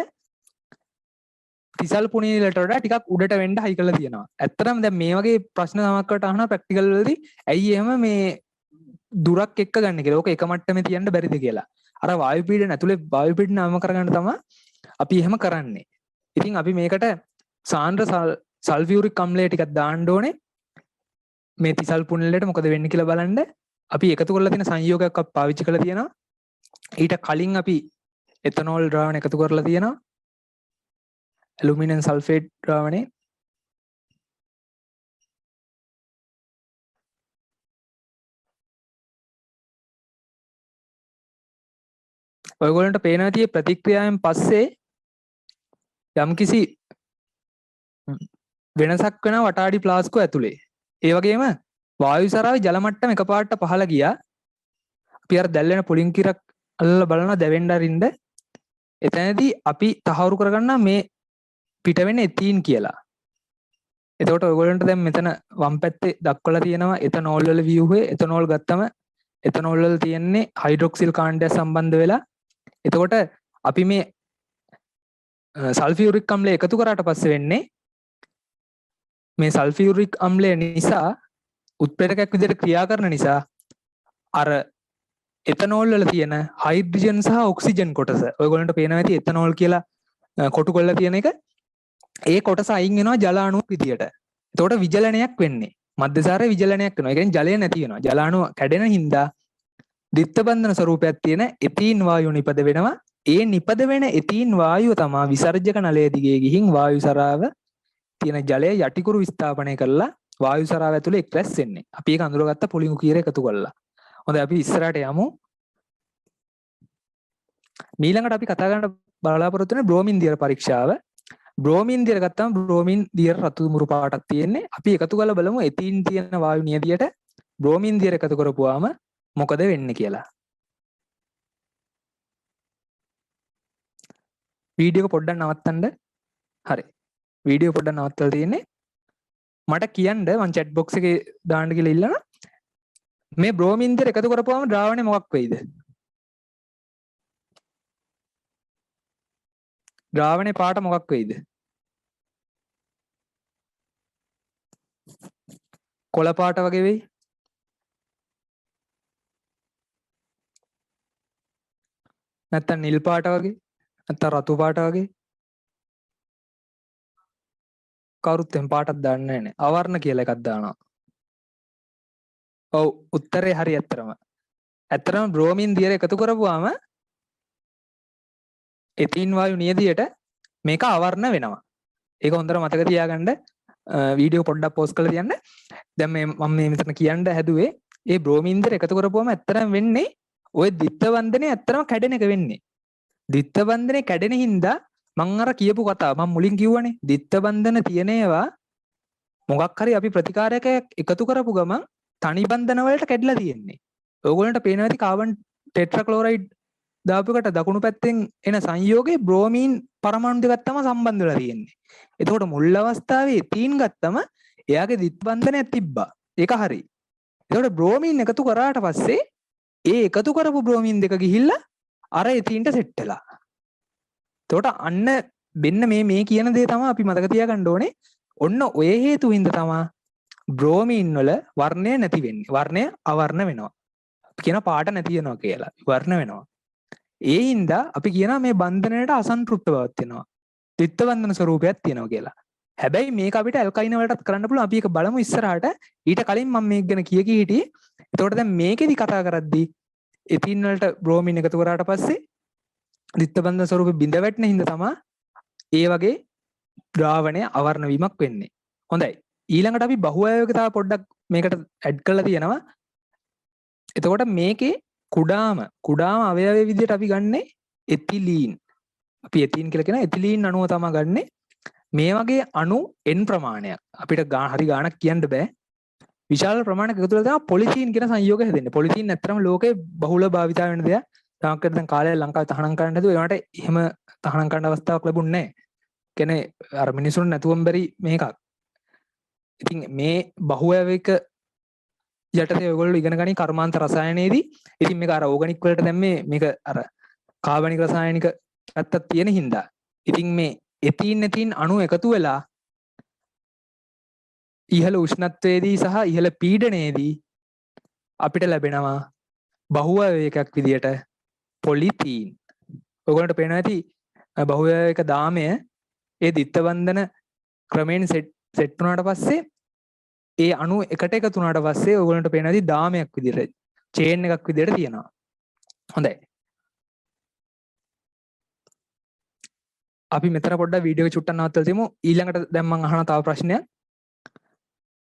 S1: තිසල් පුණීලට වඩා ටිකක් උඩට වෙන්න හයි කරලා තියෙනවා. ඇත්තටම දැන් මේ වගේ ප්‍රශ්න සමහරකට අහනවා ප්‍රැක්ටිකල් වලදී ඇයි එහෙම මේ දුරක් එක්ක ගන්න කියලා. ඕක එක මට්ටමේ තියන්න බැරිද කියලා. අර වායු පීඩන ඇතුලේ වායු පීඩන අවම කරගන්න තමයි අපි එහෙම කරන්නේ. ඉතින් අපි මේකට සාන්ද්‍ර සල්ෆියුරික් අම්ලය ටිකක් දාන්න ඕනේ. මේ තිසල් පුණිලට මොකද වෙන්නේ කියලා බලන්න. අපි එකතු කරලා තියෙන සංයෝගයක් අපි පාවිච්චි කරලා තියෙනවා. ඊට කලින් අපි එතනෝල් ද්‍රාවණ එකතු කරලා තියෙනවා. ඇලුමිනියම් සල්ෆේට් ද්‍රාවණේ. ඔයගොල්ලන්ට පේනවා tie ප්‍රතික්‍රියාවෙන් පස්සේ යම්කිසි වෙනසක් වෙනවා වටාඩි ප්ලාස්කුව ඇතුලේ. ඒ වගේම වායු සරාවේ ජල මට්ටම එකපාරට පහළ ගියා. අපි අර දැල් වෙන පුලින් කිරක් අල්ලලා බලනවා දැවෙන්න අරින්න. එතනදී අපි තහවුරු කරගන්නවා මේ පිට වෙන්නේ එතීන් කියලා. එතකොට ඔයගොල්ලන්ට දැන් මෙතන වම් පැත්තේ දක්වලා තියෙනවා එතනෝල් වල ව්‍යුහය. එතනෝල් ගත්තම එතනෝල් වල තියෙන්නේ හයිඩ්‍රොක්සිල් කාණ්ඩය සම්බන්ධ වෙලා. එතකොට අපි මේ සල්ෆියුරික් අම්ලය එකතු කරාට පස්සේ වෙන්නේ මේ සල්ෆියුරික් අම්ලය නිසා උත්ප්‍රේරකයක් විදිහට ක්‍රියා කරන නිසා අර එතනෝල් වල තියෙන හයිඩ්‍රජන් සහ ඔක්සිජන් කොටස ඔයගොල්ලන්ට පේනවා ඇති එතනෝල් කියලා කොටු කරලා තියෙන එක. ඒ කොටස අයින් වෙනවා ජල අණුවක් විදියට. එතකොට විජලනයක් වෙන්නේ. මධ්‍යසාරයේ විජලනයක් වෙනවා. ඒ කියන්නේ ජලය නැති වෙනවා. ජල අණුව කැඩෙන හින්දා දිත්ත බන්ධන ස්වරූපයක් තියෙන එතීන් වායුව නිපද වෙනවා. ඒ නිපද වෙන එතීන් වායුව තමයි විසර්ජක නලය දිගේ ගිහින් වායු සරාව තියෙන ජලය යටිකුරු විස්ථාපනය කරලා වායු සරාව ඇතුලේ එක්රැස් වෙන්නේ. අපි ඒක අඳුරගත්ත පොලිඟු කීර එකතු කරලා. හොඳයි අපි ඉස්සරහට යමු. ඊළඟට අපි කතා කරන්න බලාපොරොත්තු වෙන බ්‍රෝමින් දියර පරීක්ෂාව. බ්‍රෝමින් දියර ගත්තම බ්‍රෝමින් දියර රතු මුරු පාටක් තියෙන්නේ. අපි එකතු කරලා බලමු එතීන් තියෙන වායු නියදියට බ්‍රෝමින් දියර එකතු කරපුවාම මොකද වෙන්නේ කියලා. වීඩියෝ එක පොඩ්ඩක් නවත්තන්න. හරි. වීඩියෝ පොඩ්ඩක් නවත්තලා තියෙන්නේ. මට කියන්න මම chat box එකේ දාන්න කියලා ඉල්ලනවා. මේ බ්‍රෝමීන් දෙක එකතු කරපුවාම ද්‍රාවණය මොකක් වෙයිද? ද්‍රාවණේ පාට මොකක් වෙයිද? කොළ පාට වගේ වෙයි. නැත්තම් නිල් පාට වගේ. නැත්තම් රතු පාට වගේ. කවුරුත් එම් පාටක් දාන්නේ නැහනේ. අවර්ණ කියලා එකක් දානවා. ඔව් උත්තරේ හරි ඇත්තරම. ඇත්තරම බ්‍රෝමීන් දියර එකතු කරපුවාම එතීන් වායු නියදියට මේක අවර්ණ වෙනවා. ඒක හොඳට මතක තියාගන්න. වීඩියෝ පොඩ්ඩක් පෝස් කරලා තියන්න. දැන් මම මේ මෙතන කියන්න හැදුවේ ඒ බ්‍රෝමීන් දෙක එකතු කරපුවම ඇත්තටම වෙන්නේ ওই ද්විත්ව බන්ධනේ ඇත්තටම කැඩෙන එක වෙන්නේ. ද්විත්ව බන්ධනේ කැඩෙන හින්දා මම අර කියපු කතාව මම මුලින් කිව්වනේ ද්විත්ව බන්ධන තියෙන ඒවා මොකක් හරි අපි ප්‍රතිකාරයක් එකතු කරපු ගමන් තනි බන්ධන වලට කැඩලා තියෙන්නේ. ඕගොල්ලන්ට පේනවා ඇති කාබන් ටෙට්‍රාක්ලෝරයිඩ් දාපුකට දකුණු පැත්තෙන් එන සංයෝගයේ බ්‍රෝමීන් පරමාණු දෙකක් තමයි සම්බන්ධ වෙලා තියෙන්නේ. එතකොට මුල් අවස්ථාවේ තීන් ගත්තම එයාගේ ද්විත්ව බන්ධනයක් තිබ්බා. ඒක හරි. එතකොට බ්‍රෝමීන් එකතු කරාට පස්සේ ඒ එකතු කරපු බ්‍රෝමීන් දෙක ගිහිල්ලා අර එතීන්ට සෙට් වෙලා. එතකොට අන්න මෙන්න මේ කියන දේ තමයි අපි මතක තියාගන්න ඕනේ. ඔන්න ඔය හේතු හින්දා තමයි බ්‍රෝමීන් වල වර්ණය නැති වෙන්නේ. වර්ණය අවර්ණ වෙනවා. අපි කියන පාට නැති වෙනවා කියලා. වර්ණ වෙනවා. ඒ හින්දා අපි කියනවා මේ බන්ධනයට අසන්තෘප්ත බවක් තියෙනවා. ද්විත්ව බන්ධන ස්වරූපයක් තියෙනවා කියලා. හැබැයි මේක අපිට ඇල්කයින වලටත් කරන්න පුළුවන්. අපි ඒක බලමු ඉස්සරහට. ඊට කලින් මම මේක ගැන කිය හිටියේ. එතකොට දැන් මේකෙදි කතා කරද්දී එතීන් වලට බ්‍රෝමීන් එකතු කරාට පස්සේ ද්විත්ව බන්ධන ස්වරූපෙ බිඳ වැටෙන හින්දා තමයි ඒ වගේ ද්‍රාවණය අවර්ණ වීමක් වෙන්නේ. හොඳයි. ඊළඟට අපි බහුඅයෝගිකතාව පොඩ්ඩක් මේකට ඇඩ් කරලා තියෙනවා. එතකොට මේකේ කුඩාම අවයවයේ විදිහට අපි ගන්නෙ එතිලීන්. අපි එතීන් කියලා කියන එතිලීන් අණුව තමයි ගන්නෙ. මේ වගේ අණු n ප්‍රමාණයක්. අපිට හරි ගාණක් කියන්න බෑ. විශාල ප්‍රමාණයක් එකතු වෙලා තමයි පොලිතීන් කියන සංයෝගය හැදෙන්නේ. පොලිතීන් ඇත්තටම ලෝකේ බහුල භාවිතා වෙන දෙයක්. තාක්කර දැන් කාලේ ලංකාවේ තහනම් කරන්න හදුවා. ඒවට එහෙම තහනම් කරන්න අවස්ථාවක් ලැබුණේ නැහැ. කියන්නේ අර මිනිසුන් නැතුවම බැරි මේකක්. ඉතින් මේ බහුඇවික යටතේ ඔයගොල්ලෝ ඉගෙන ගනි කර්මාන්ත රසායනයේදී. ඉතින් මේක අර ඕගනික් වලට දැන් මේක අර කාබනික රසායනික පැත්තක් තියෙන හින්දා. ඉතින් මේ එතීන් අණු එකතු වෙලා ඉහළ උෂ්ණත්වයේදී සහ ඉහළ පීඩනයේදී අපිට ලැබෙනවා බහුඇවිකයක් විදියට පොලිතීන්. ඔයගොල්ලන්ට පේනවා ඇති බහුඇවික දාමය ඒ ද්විත්ව බන්ධන ක්‍රමයෙන් සෙට් වුණාට පස්සේ ඒ අණු එකට එකතු වුණාට පස්සේ ඔයගොල්ලන්ට පේනවා ඇති දාමයක් විදියට චේන් එකක් විදියට තියෙනවා. හොඳයි. අපි මෙතන පොඩ්ඩක් වීඩියෝ එක චුට්ටක් නවත්තලා තියමු. ඊළඟට දැන් මම අහන තව ප්‍රශ්නයක්.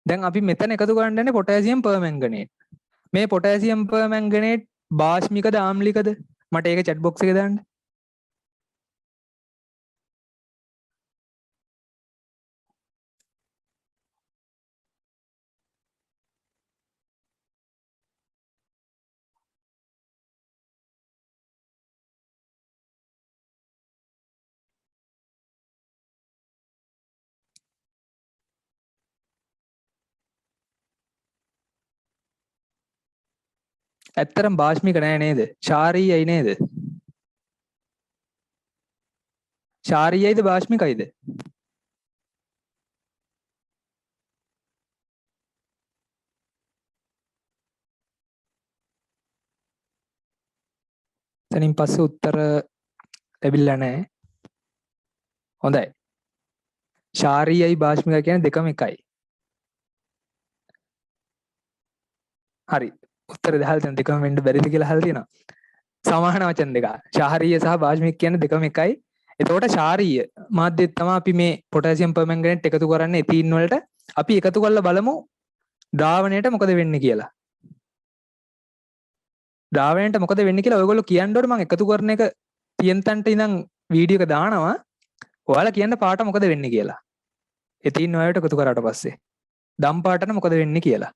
S1: දැන් අපි මෙතන එකතු කරන්න යන්නේ පොටෑසියම් පර්මැංගනේට්. මේ පොටෑසියම් පර්මැංගනේට් බාෂ්මිකද ආම්ලිකද? මට ඒක chat box එකේ දාන්න. ඇත්තරම් බාෂ්මික නෑ නේද? ශාරීයයි නේද? ශාරීයයිද බාෂ්මිකයිද? එතනින් පස්සේ උත්තර ලැබිලා නෑ. හොඳයි. ශාරීයයි බාෂ්මිකයි කියන්නේ දෙකම එකයි. හරි. උත්තර දහලා තියෙන දෙකම වෙන්න බැරිද කියලා අහලා තියෙනවා. සමාන වචන දෙක. ශාරීය සහ බාෂ්මික කියන්නේ දෙකම එකයි. එතකොට ශාරීය මාධ්‍යෙත් තමයි අපි මේ පොටෑසියම් පර්මැංගනේට් එකතු කරන්නේ එතීන් වලට. අපි එකතු කරලා බලමු ද්‍රාවණයට මොකද වෙන්නේ කියලා. ද්‍රාවණයට මොකද වෙන්නේ කියලා ඔයගොල්ලෝ කියන්න ඕනේ. මම එකතු කරන එක තියෙන තැනට ඉඳන් වීඩියෝ එක දානවා. ඔයාලා කියන්න පාට මොකද වෙන්නේ කියලා. එතීන් වලට එකතු කරාට පස්සේ දම් පාටට මොකද වෙන්නේ කියලා.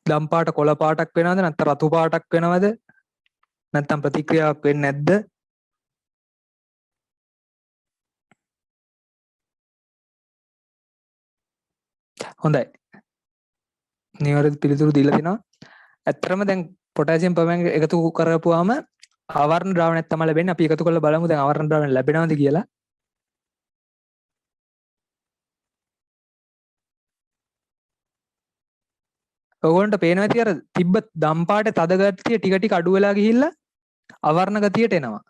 S1: දම් පාට කොළ පාටක් වෙනවද නැත්නම් රතු පාටක් වෙනවද නැත්නම් ප්‍රතික්‍රියාවක් වෙන්නේ නැද්ද? හොඳයි. නිවැරදි පිළිතුරු දීලා තිනවා. ඇත්තටම දැන් පොටෑසියම් පර්මැංගනේට් එකතු කරපුවාම ආවරණ ද්‍රාවණයක් තමයි ලැබෙන්නේ. අපි එකතු කරලා බලමු දැන් ආවරණ ද්‍රාවණය ලැබෙනවද කියලා. ඔයගොල්ලන්ට පේනවා ඇති අර තිබ්බ දම් පාටේ තද ගතිය ටික ටික අඩු වෙලා ගිහිල්ලා අවර්ණ ගතියට එනවා.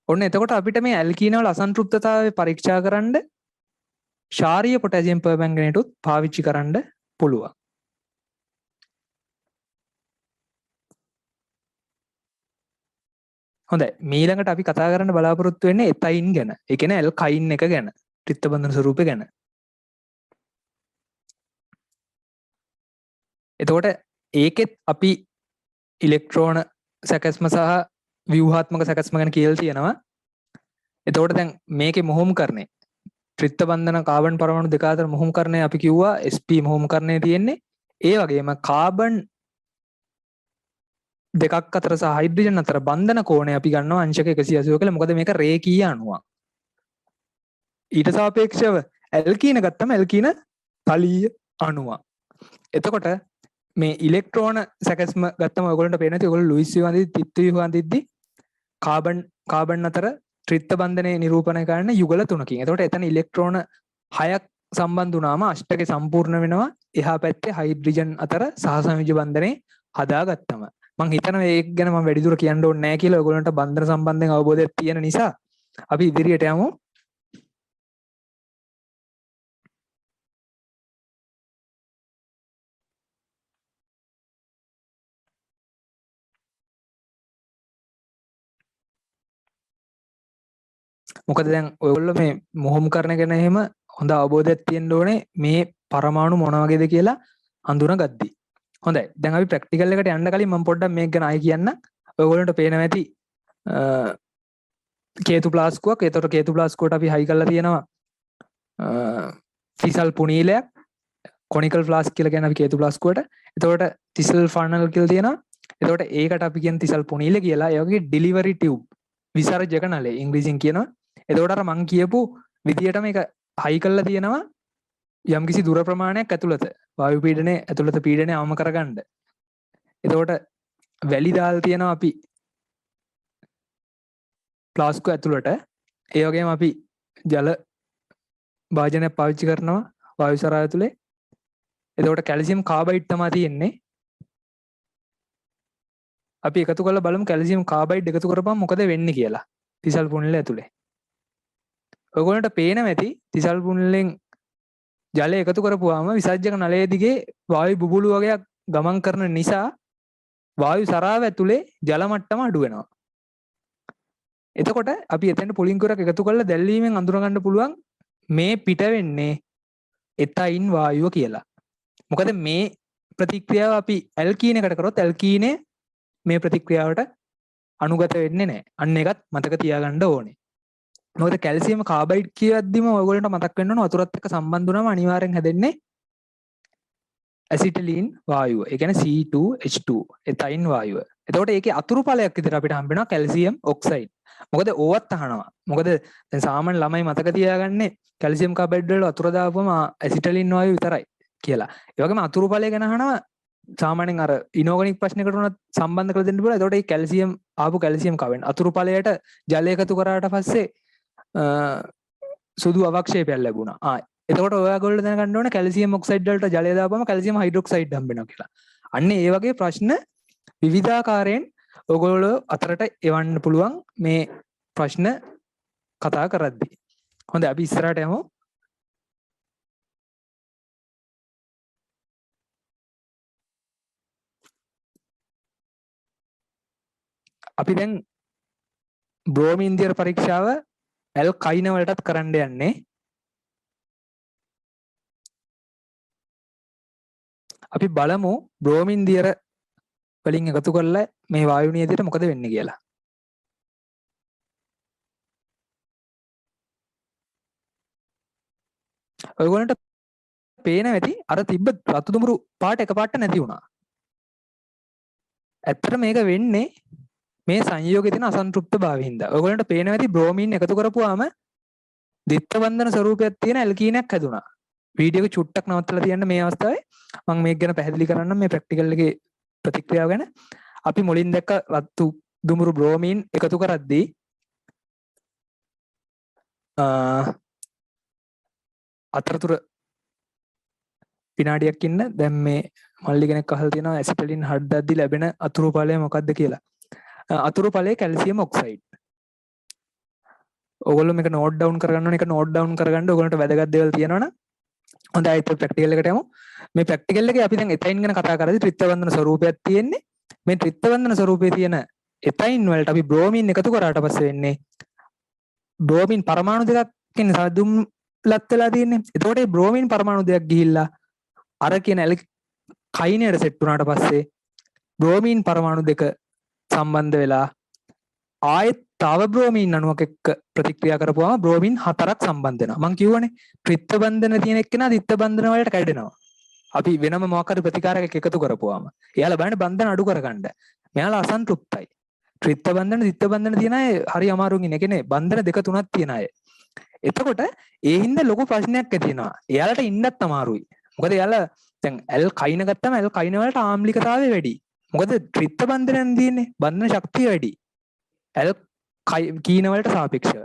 S1: ඔන්න එතකොට අපිට මේ ඇල්කීන වල අසන්තෘප්තතාවය පරීක්ෂා කරන්න ශාරීය පොටෑසියම් පර්මැංගනේට් උත් පාවිච්චි කරන්න පුළුවන්. හොඳයි. මීළඟට අපි කතා කරන්න බලාපොරොත්තු වෙන්නේ එතයින් ගැන. ඒ කියන්නේ ඇල්කයින් එක ගැන. ත්‍රිත්ව බන්ධන ස්වරූපය ගැන. එතකොට ඒකෙත් අපි ඉලෙක්ට්‍රෝන සැකැස්ම සහ ව්‍යුහාත්මක සැකැස්ම ගැන කියලා තියෙනවා. එතකොට දැන් මේකේ මොහොම්කරණය ත්‍රිත්ව බන්ධන කාබන් පරමාණු දෙක අතර මොහොම්කරණය අපි කිව්වා sp මොහොම්කරණය තියෙන්නේ. ඒ වගේම කාබන් දෙකක් අතර සහ හයිඩ්‍රජන් අතර බන්ධන කෝණය අපි ගන්නවා අංශක 180 කියලා. මොකද මේක රේඛීය අණුවක්. ඊට සාපේක්ෂව ඇල්කීන ගත්තම ඇල්කීන තලීය අණුවක්. එතකොට මේ ඉලෙක්ට්‍රෝන සැකැස්ම ගත්තම ඔයගොල්ලන්ට පේනවා ඇති ඔයගොල්ලෝ ලුයිස් විවන්දිද්දි තිත්තු විවන්දිද්දි කාබන් අතර ත්‍රිත්ව බන්ධනය නිරූපණය කරන යුගල තුනකින්. එතකොට එතන ඉලෙක්ට්‍රෝන 6ක් සම්බන්ධ වුණාම අෂ්ටකය සම්පූර්ණ වෙනවා. එහා පැත්තේ හයිඩ්‍රජන් අතර සහසංයෝජ බන්ධනේ හදාගත්තම. මම හිතනවා ඒක ගැන මම වැඩිදුර කියන්න ඕනේ නැහැ කියලා. ඔයගොල්ලන්ට බන්ධන සම්බන්ධයෙන් අවබෝධයක් තියෙන නිසා අපි ඉදිරියට යමු. මොකද දැන් ඔයගොල්ලෝ මේ මොහොම්කරණය ගැන එහෙම හොඳ අවබෝධයක් තියෙන්න ඕනේ මේ පරමාණු මොන වගේද කියලා හඳුනාගද්දි. හොඳයි. දැන් අපි ප්‍රැක්ටිකල් එකට යන්න කලින් මම පොඩ්ඩක් මේක ගැන ආයි කියන්න. ඔයගොල්ලන්ට පේනවා ඇති කේතු ප්ලාස්කුවක්. ඒතකොට කේතු ප්ලාස්කුවට අපි හයි කරලා තියෙනවා ෆිසල් පුනීලයක්. කොනිකල් ෆ්ලාස්ක් කියලා කියන අපි කේතු ප්ලාස්කුවට. එතකොට තිසල් ෆනල් කියලා තියෙනවා. එතකොට ඒකට අපි කියන තිසල් පුනීල කියලා. ඒ වගේ ඩිලිවරි ටියුබ් විසර්ජක නලය ඉංග්‍රීසියෙන් කියනවා. එතකොට අර මං කියපු විදියට මේක හයි කරලා තියෙනවා යම්කිසි දුර ප්‍රමාණයක් ඇතුළත වායු පීඩනය ඇතුළත පීඩනය අවම කරගන්න. එතකොට වැලි දාලා තියෙනවා අපි ප්ලාස්කු ඇතුළට. ඒ වගේම අපි ජල භාජනයක් පාවිච්චි කරනවා වායු සරාය ඇතුලේ. එතකොට කැල්සියම් කාබයිඩ් තමයි තියෙන්නේ. අපි එකතු කරලා බලමු කැල්සියම් කාබයිඩ් එකතු කරපුවම මොකද වෙන්නේ කියලා. තිසල් පුනිල ඇතුලේ. ඔයගොල්ලන්ට පේනවා ඇති තිසල් පුනිලෙන් ජලය එකතු කරපුවාම විසර්ජක නලය දිගේ වායු බුබුලු වගේක් ගමන් කරන නිසා වායු සරාව ඇතුලේ ජල මට්ටම අඩු වෙනවා. එතකොට අපි එතෙන්ට පුලින් කුරක් එකතු කරලා දැල්වීමෙන් අඳුර ගන්න පුළුවන් මේ පිට වෙන්නේ එතයින් වායුව කියලා. මොකද මේ ප්‍රතික්‍රියාව අපි ඇල්කීනකට කරොත් ඇල්කීනේ මේ ප්‍රතික්‍රියාවට අනුගත වෙන්නේ නැහැ. අන්න ඒකත් මතක තියාගන්න ඕනේ. මොකද කැල්සියම් කාබයිඩ් කියද්දිම ඔයගොල්ලන්ට මතක් වෙන්න ඕන වතුරත් එක්ක සම්බන්ධ වුණාම අනිවාර්යෙන් හැදෙන්නේ ඇසිටලීන් වායුව. ඒ කියන්නේ C2H2 එතයින් වායුව. එතකොට ඒකේ අතුරු ඵලයක් විදිහට අපිට හම්බ වෙනවා කැල්සියම් ඔක්සයිඩ්. මොකද ඕවත් අහනවා. මොකද දැන් සාමාන්‍ය ළමයි මතක තියාගන්නේ කැල්සියම් කාබයිඩ් වල වතුර දාපුවම ඇසිටලීන් වායුව විතරයි කියලා. ඒ වගේම අතුරු ඵලය ගැන අහනවා සාමාන්‍යයෙන් අර ඉනෝගනික් ප්‍රශ්නයකට උනත් සම්බන්ධ කරලා දෙන්න පුළුවන්. එතකොට මේ කැල්සියම් ආපු කැල්සියම් කාබයිඩ් අතුරු ඵලයට ජලය එකතු කරාට පස්සේ සුදු අවක්ෂේපයක් ලැබුණා. එතකොට ඔයගොල්ලෝ දැනගන්න ඕනේ කැල්සියම් ඔක්සයිඩ් වලට ජලය දාපුවම කැල්සියම් හයිඩ්‍රොක්සයිඩ් හම්බ වෙනවා කියලා. අන්න ඒ වගේ ප්‍රශ්න විවිධාකාරයෙන් ඔයගොල්ලෝ අතරට එවන්න පුළුවන් මේ ප්‍රශ්න කතා කරද්දී. හොඳයි අපි ඉස්සරහට යමු. අපි දැන් බ්‍රෝමීන් දියර පරීක්ෂාව ඇල්කයින වලටත් කරන්න යන්නේ. අපි බලමු බ්‍රෝමීන් දියර වලින් එකතු කරලා මේ වායු නියතියට මොකද වෙන්නේ කියලා. ඔයගොල්ලන්ට පේන ඇති අර තිබ්බ රතු දුඹුරු පාට එකපාරට නැති වුණා. ඇත්තට මේක වෙන්නේ මේ සංයෝගයේ තියෙන අසන්තෘප්ත භාවයෙන් හින්දා. ඔයගොල්ලන්ට පේන ඇති බ්‍රෝමීන් එකතු කරපුවාම ද්විත්ව බන්ධන ස්වරූපයක් තියෙන ඇල්කීනයක් හැදුනා. වීඩියෝ එක චුට්ටක් නවත්තලා තියන්න මේ අවස්ථාවේ මම මේක ගැන පැහැදිලි කරන්නම් මේ ප්‍රැක්ටිකල් එකේ ප්‍රතික්‍රියාව ගැන. අපි මුලින් දැක්ක රතු දුඹුරු බ්‍රෝමීන් එකතු කරද්දී අතරතුර විනාඩියක් ඉන්න දැන් මේ මල්ලි කෙනෙක් අහලා තියෙනවා ඇසිටලින් හඩද්දි ලැබෙන අතුරු ඵලය මොකක්ද කියලා. අතුරු ඵලය කැල්සියම් ඔක්සයිඩ්. ඔයගොල්ලෝ මේක නෝට් ඩවුන් කරගන්න ඕනේ. ඒක නෝට් ඩවුන් කරගන්න ඔයගොල්ලන්ට වැදගත් දේවල් තියෙනවනම් හොඳයි ඒක ප්‍රැක්ටිකල් එකට යමු. මේ ප්‍රැක්ටිකල් එකේ අපි දැන් එතයින් ගැන කතා කරද්දී ත්‍රිත්ව බන්ධන ස්වරූපයක් තියෙන්නේ. මේ ත්‍රිත්ව බන්ධන ස්වරූපයේ තියෙන එතයින් වලට අපි බ්‍රෝමීන් එකතු කරාට පස්සේ වෙන්නේ බ්‍රෝමීන් පරමාණු දෙකක් කියන සාදුම් ලත් වෙලා තියෙන්නේ. එතකොට මේ බ්‍රෝමීන් පරමාණු දෙකක් ගිහිල්ලා අර කියන කයිනයට සෙට් වුණාට පස්සේ බ්‍රෝමීන් පරමාණු දෙක සම්බන්ධ වෙලා ආයෙත් තව බ්‍රෝමීන් අණුවක් එක්ක ප්‍රතික්‍රියා කරපුවාම බ්‍රෝමීන් හතරක් සම්බන්ධ වෙනවා. මම කියවනේ ත්‍රිත්ව බන්ධන තියෙන එක්කෙනා ද්විත්ව බන්ධන වලට කැඩෙනවා. අපි වෙනම මොකක් හරි ප්‍රතිකාරයක් එකතු කරපුවාම. එයාලා බලන්න බන්ධන අඩු කරගන්න. මෙයාලා අසන්තෘප්තයි. ත්‍රිත්ව බන්ධන ද්විත්ව බන්ධන තියෙන අය හරි අමාරුන් ඉන්නේ. කියන්නේ බන්ධන දෙක තුනක් තියෙන අය. එතකොට ඒ හින්දා ලොකු ප්‍රශ්නයක් ඇති වෙනවා. එයාලට ඉන්නත් අමාරුයි. මොකද එයාලා දැන් ඇල් කයින ගත්තම ඇල් කයින වලට ආම්ලිකතාවය වැඩි. මොකද ත්‍රිත්ව බන්ධනයෙන් තියෙන්නේ බන්ධන ශක්තිය වැඩි. ඇල් කීන වලට සාපේක්ෂව.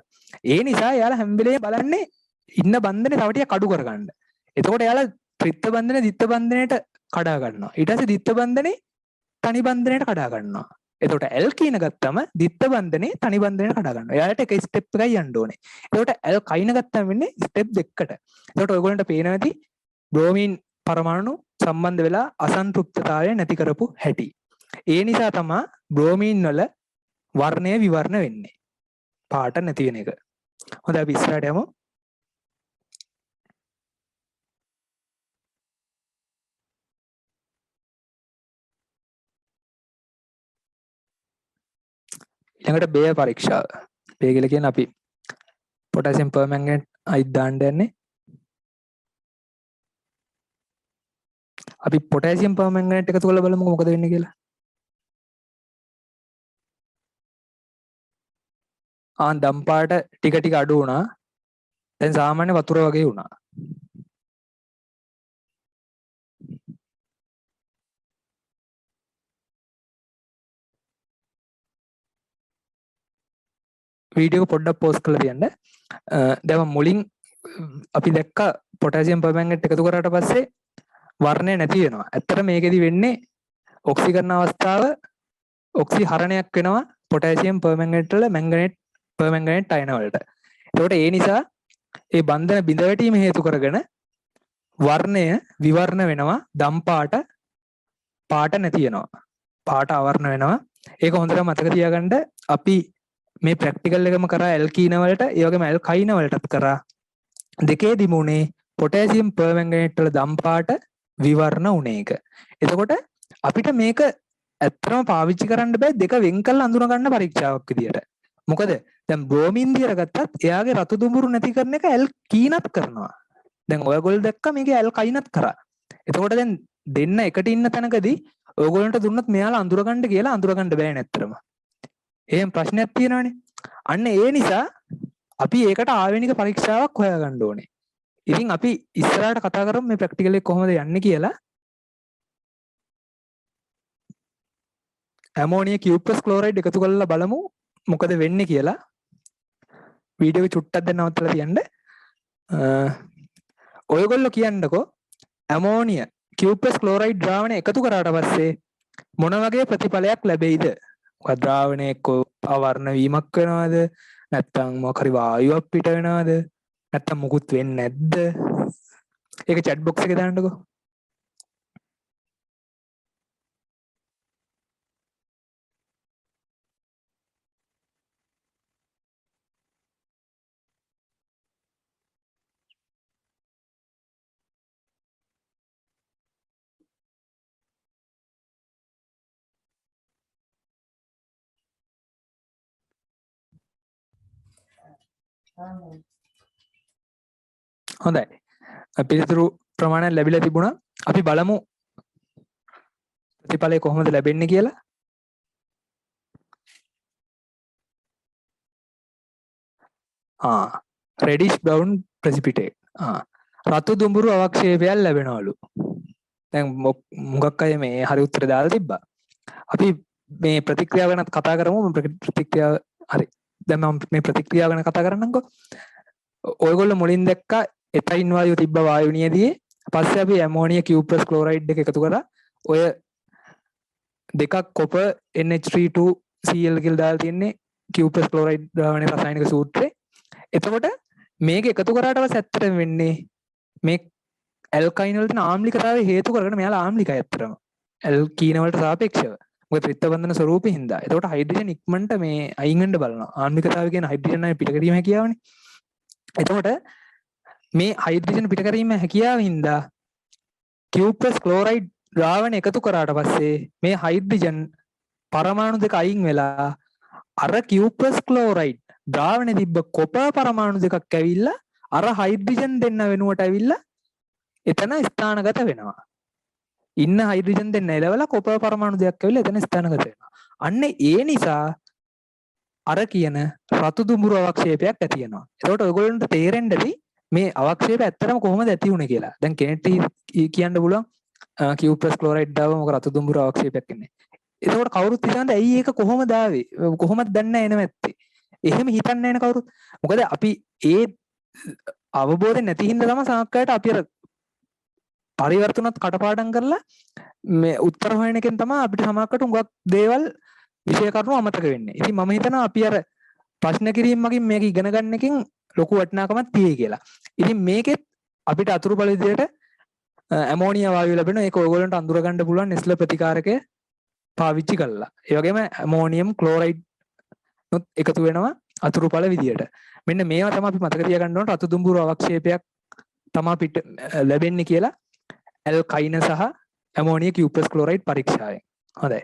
S1: ඒ නිසා එයාලා හැම වෙලේම බලන්නේ ඉන්න බන්ධනේ තව ටිකක් අඩු කරගන්න. එතකොට එයාලා ත්‍රිත්ව බන්ධනේ ද්විත්ව බන්ධනයට කඩා ගන්නවා. ඊට පස්සේ ද්විත්ව බන්ධනේ තනි බන්ධනයට කඩා ගන්නවා. එතකොට ඇල් කීන ගත්තම ද්විත්ව බන්ධනේ තනි බන්ධනයට කඩා ගන්නවා. එයාලට එක ස්ටෙප් එකයි යන්න ඕනේ. එතකොට ඇල් කයින ගත්තම වෙන්නේ ස්ටෙප් දෙකකට. එතකොට ඔයගොල්ලන්ට පේනවා ඇති බ්‍රෝමීන් පරමාණු සම්බන්ධ වෙලා අසන්තෘප්තතාවය නැති කරපු හැටි. ඒ නිසා තමයි බ්‍රෝමීන් වල වර්ණය විවර්ණ වෙන්නේ. පාට නැති වෙන එක. හොඳයි අපි ඉස්සරහට යමු. ඊළඟට බේය පරීක්ෂාව. බේය කියලා කියන්නේ අපි පොටෑසියම් පර්මැංගනේට් අයිත් දාන්න යන්නේ. අපි පොටෑසියම් පර්මැංගනේට් එකතු කරලා බලමුකෝ මොකද වෙන්නේ කියලා. දම් පාට ටික ටික අඩු වුණා. දැන් සාමාන්‍ය වතුර වගේ වුණා. වීඩියෝ පොඩ්ඩක් පෝස් කරලා තියන්න. දැන් මුලින් අපි දැක්ක පොටෑසියම් පර්මැංගනේට් එකතු කරාට පස්සේ වර්ණය නැති වෙනවා. ඇත්තට මේකෙදි වෙන්නේ ඔක්සිකරණ අවස්ථාව ඔක්සිහරණයක් වෙනවා පොටෑසියම් පර්මැංගනේට් වල මැංගනේට් පර්මැංගනේට් අයන වලට. ඒකට ඒ නිසා ඒ බන්ධන බිඳ වැටීම හේතු කරගෙන වර්ණය විවර්ණ වෙනවා. දම් පාට නැති වෙනවා. පාට අවර්ණ වෙනවා. ඒක හොඳට මතක තියාගන්න. අපි මේ ප්‍රැක්ටිකල් එකම කරා ඇල්කීන වලට ඒ වගේම ඇල්කයින වලටත් කරා. දෙකේදිම උනේ පොටෑසියම් පර්මැංගනේට් වල දම් පාට විවර්ණ උනේ එක. එතකොට අපිට මේක ඇත්තටම පාවිච්චි කරන්න බෑ දෙක වෙන් කරලා අඳුන ගන්න පරීක්ෂාවක් විදියට. මොකද දැන් බ්‍රෝමීන් දිහට ගත්තත් එයාගේ රතු දුඹුරු නැති කරන එක ඇල්කීනත් කරනවා. දැන් ඔයගොල්ලෝ දැක්ක මේකේ ඇල්කයිනත් කරා. එතකොට දැන් දෙන්න එකට ඉන්න තැනකදී ඔයගොල්ලන්ට දුන්නත් මෙයාලා අඳුරගන්න කියලා අඳුරගන්න බෑ නැත්තරම. එහෙම ප්‍රශ්නයක් තියෙනවනේ. අන්න ඒ නිසා අපි ඒකට ආවේනික පරීක්ෂාවක් හොයාගන්න ඕනේ. ඉතින් අපි ඉස්සරහට කතා කරමු මේ ප්‍රැක්ටිකල් එක කොහොමද යන්නේ කියලා. ඇමෝනිය කියුප්‍රස් ක්ලෝරයිඩ් එකතු කරලා බලමු මොකද වෙන්නේ කියලා. වීඩියෝ එක චුට්ටක් දැන් නවත්තලා තියන්න. ඔයගොල්ලෝ කියන්නකෝ ඇමෝනිය කියුප්‍රස් ක්ලෝරයිඩ් ද්‍රාවණය එකතු කරාට පස්සේ මොන වගේ ප්‍රතිඵලයක් ලැබෙයිද? මොකද ද්‍රාවණය එක්ක අවර්ණ වීමක් වෙනවද? නැත්නම් මොකක් හරි වායුවක් පිට වෙනවද? නැත්නම් මුකුත් වෙන්නේ නැද්ද? ඒක chat box එකේ දාන්නකෝ. හොඳයි. පිළිතුරු ප්‍රමාණයක් ලැබිලා තිබුණා. අපි බලමු ප්‍රතිඵලය කොහොමද ලැබෙන්නේ කියලා. Reddish brown ප්‍රෙසිපිටේට්. රතු දුඹුරු අවක්ෂේපයක් ලැබෙනවලු. දැන් මුගක් අය මේ හරි උත්තර දාලා තිබ්බා. අපි මේ ප්‍රතික්‍රියාව ගැන කතා කරමු. ප්‍රතික්‍රියාව හරි. දැන් මම මේ ප්‍රතික්‍රියාව ගැන කතා කරන්නම්කෝ. ඔයගොල්ලෝ මුලින් දැක්කා එතයින් වායුව තිබ්බ වායුනියදී පස්සේ අපි ඇමෝනියා කියුප්‍රස් ක්ලෝරයිඩ් එක එකතු කරා. ඔය දෙකක් කොපර් NH3 2Cl කියලා දාලා තියෙන්නේ කියුප්‍රස් ක්ලෝරයිඩ් ද්‍රාවණයේ රසායනික සූත්‍රේ. එතකොට මේක එකතු කරාට පස්සේ ඇත්තටම වෙන්නේ මේ ඇල්කයින් වල තියෙන ආම්ලිකතාවය හේතු කරගෙන මෙයාලා ආම්ලිකයි ඇත්තටම. ඇල්කීන වලට සාපේක්ෂව. මොකද ත්‍රිත්ව බන්ධන ස්වරූපේ හින්දා. එතකොට හයිඩ්‍රජන් ඉක්මනට මේ අයින් වෙන්න බලනවා. ආම්ලිකතාවය කියන්නේ හයිඩ්‍රජන් අය පිටකරීම හැකියාවනේ. එතකොට මේ හයිඩ්‍රජන් පිටකරීම හැකියාව හින්දා කියුප්‍රස් ක්ලෝරයිඩ් ද්‍රාවණය එකතු කරාට පස්සේ මේ හයිඩ්‍රජන් පරමාණු දෙක අයින් වෙලා අර කියුප්‍රස් ක්ලෝරයිඩ් ද්‍රාවණේ තිබ්බ කොපර් පරමාණු දෙකක් ඇවිල්ලා අර හයිඩ්‍රජන් දෙන්න වෙනුවට ඇවිල්ලා එතන ස්ථානගත වෙනවා. ඉන්න හයිඩ්‍රජන් දෙන්න එලවලා කොපර් පරමාණු දෙකක් ඇවිල්ලා එතන ස්ථානගත වෙනවා. අන්න ඒ නිසා අර කියන රතු දුඹුරු අවක්ෂේපයක් ඇති වෙනවා. එතකොට ඔයගොල්ලන්ට තේරෙන්නදී මේ අවක්ෂේපය ඇත්තටම කොහොමද ඇති වුනේ කියලා. දැන් කෙනෙක්ට කියන්න පුළුවන් කියුප්‍රස් ක්ලෝරයිඩ් දාව මොක රතු දුඹුරු අවක්ෂේපයක් ඉන්නේ. එතකොට කවුරුත් හිතන්නේ ඇයි ඒක කොහොමද ආවේ? කොහොමද දන්නේ නැහැ නැත්තේ. එහෙම හිතන්නේ නැහැ කවුරුත්. මොකද අපි ඒ අවබෝධය නැති හින්දා තමයි සමහරකට අපි අර පරිවර්තනත් කටපාඩම් කරලා මේ උත්තර හොයන එකෙන් තමයි අපිට සමහරකට උඟක් දේවල් විෂය කරුණු අමතක වෙන්නේ. ඉතින් මම හිතනවා අපි අර ප්‍රශ්න කිරීම මගින් මේක ඉගෙන ගන්න එකෙන් ලොකු වටිනාකමක් තියෙයි කියලා. ඉතින් මේකෙත් අපිට අතුරු බල විදියට ඇමෝනියා වායුව ලැබෙනවා. ඒක ඔයගොල්ලන්ට අඳුර ගන්න පුළුවන් නෙස්ලර් ප්‍රතිකාරකය පාවිච්චි කරලා. ඒ වගේම ඇමෝනියම් ක්ලෝරයිඩ් නොත් එකතු වෙනවා අතුරු බල විදියට. මෙන්න මේවා තමයි අපි මතක තියාගන්න ඕන. රතු දුඹුරු අවක්ෂේපයක් තමයි අපිට ලැබෙන්නේ කියලා ඇල්කයින සහ ඇමෝනියා කියුප්‍රස් ක්ලෝරයිඩ් පරීක්ෂාවෙන්. හොඳයි.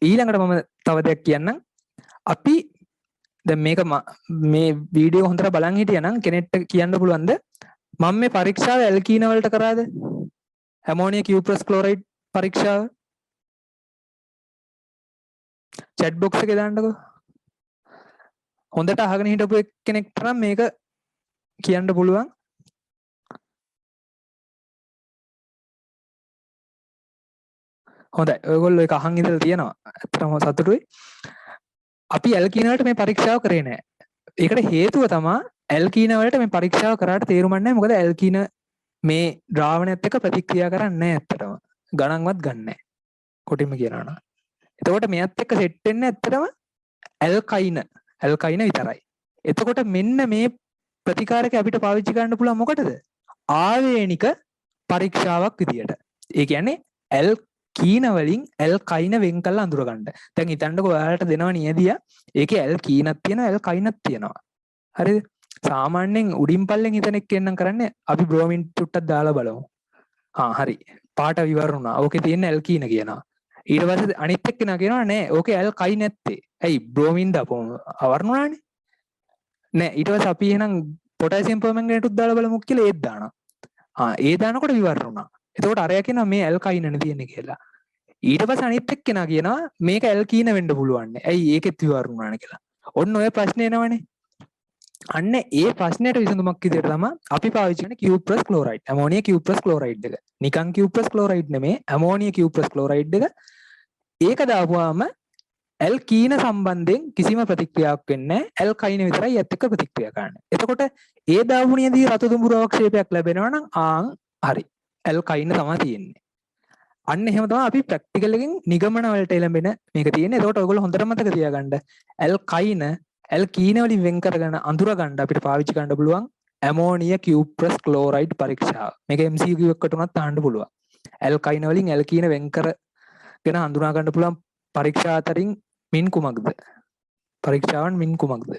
S1: ඊළඟට මම තව දෙයක් කියන්නම්. අපි දැන් මේක මේ වීඩියෝ හොඳට බලන් හිටියනම් කෙනෙක්ට කියන්න පුළුවන්ද මම මේ පරීක්ෂාව ඇල්කීන වලට කරාද? ඇමෝනියා කියුප්‍රස් ක්ලෝරයිඩ් පරීක්ෂාව chat box එකේ දාන්නකෝ. හොඳට අහගෙන හිටපු කෙනෙක්ට නම් මේක කියන්න පුළුවන්. හොඳයි. ඔයගොල්ලෝ ඒක අහන් ඉඳලා තියෙනවා. ඇත්තටම සතුටුයි. අපි ඇල්කීන වලට මේ පරීක්ෂාව කරේ නැහැ. ඒකට හේතුව තමයි ඇල්කීන වලට මේ පරීක්ෂාව කරාට තේරුම් නැහැ. මොකද ඇල්කීන මේ ද්‍රාවණයත් එක්ක ප්‍රතික්‍රියා කරන්නේ නැහැ ඇත්තටම. ගණන්වත් ගන්න නැහැ. කොටින්ම කියනවා නම්. එතකොට මෙයත් එක්ක සෙට් වෙන්නේ ඇත්තටම ඇල්කයින විතරයි. එතකොට මෙන්න මේ ප්‍රතිකාරක අපිට පාවිච්චි කරන්න පුළුවන් මොකටද? ආවේනික පරීක්ෂාවක් විදියට. ඒ කියන්නේ ඇල්කීන වලින් ඇල්කයින වෙන් කරලා අඳුර ගන්න. දැන් හිතන්නකෝ ඔයාලට දෙනවා නියදියා. ඒකේ ඇල්කීනක් තියෙනවා ඇල්කයිනක් තියෙනවා. හරිද? සාමාන්‍යයෙන් උඩින් පල්ලෙන් හිතන එක එන්නම් කරන්නේ අපි බ්‍රෝමින් චුට්ටක් දාලා බලමු. හරි. පාට විවරුණා. ඕකේ තියෙන ඇල්කීන කියනවා. ඊට පස්සේ අනිත් එක්කෙනා කියනවා නෑ ඕකේ ඇල්කයි නැත්තේ. ඇයි බ්‍රෝමින් දාපුවම අවර්ණුණානේ? නෑ ඊට පස්සේ අපි එහෙනම් පොටෑසියම් පර්මැංගනේටුත් දාලා බලමු කියලා ඒත් දානවා. ඒ දානකොට විවරුණා. එතකොට අරයා කියනවා මේ ඇල්කයිනනේ තියෙන්නේ කියලා. ඊට පස්සේ අනිත් එක්කෙනා කියනවා මේක ඇල්කීන වෙන්න පුළුවන්. ඇයි ඒකෙත් විවරුණානේ කියලා. ඔන්න ඔය ප්‍රශ්නේ එනවනේ. අන්න ඒ ප්‍රශ්නයට විසඳුමක් විදිහට තමයි අපි පාවිච්චි කරන කියුප්‍රස් ක්ලෝරයිඩ්. ඇමෝනියා කියුප්‍රස් ක්ලෝරයිඩ් එක. නිකන් කියුප්‍රස් ක්ලෝරයිඩ් නෙමෙයි ඇමෝනියා කියුප්‍රස් ක්ලෝරයිඩ් එක. ඒක දාපුවාම ඇල්කීන සම්බන්ධයෙන් කිසිම ප්‍රතික්‍රියාවක් වෙන්නේ නැහැ. ඇල්කයින විතරයි ඒත් එක්ක ප්‍රතික්‍රියා කරන්නේ. එතකොට ඒ දාපුණියදී රතු දුඹුරු අවක්ෂේපයක් ලැබෙනවා නම් හරි. ඇල්කයින තමයි තියෙන්නේ. අන්න එහෙම තමයි අපි ප්‍රැක්ටිකල් එකෙන් නිගමන වලට එළඹෙන මේක තියෙන්නේ. එතකොට ඔයගොල්ලෝ හොඳට මතක තියාගන්න ඇල්කයින ඇල්කීන වලින් වෙන් කරගෙන අඳුර ගන්න අපිට පාවිච්චි කරන්න පුළුවන් ඇමෝනියා කියුප්‍රස් ක්ලෝරයිඩ් පරීක්ෂාව. මේක MCQ එකකට උනත් අහන්න පුළුවන්. ඇල්කයින වලින් ඇල්කීන වෙන් කරගෙන හඳුනා ගන්න පුළුවන් පරීක්ෂා අතරින් මින් කුමක්ද? පරීක්ෂාවන් මින් කුමක්ද?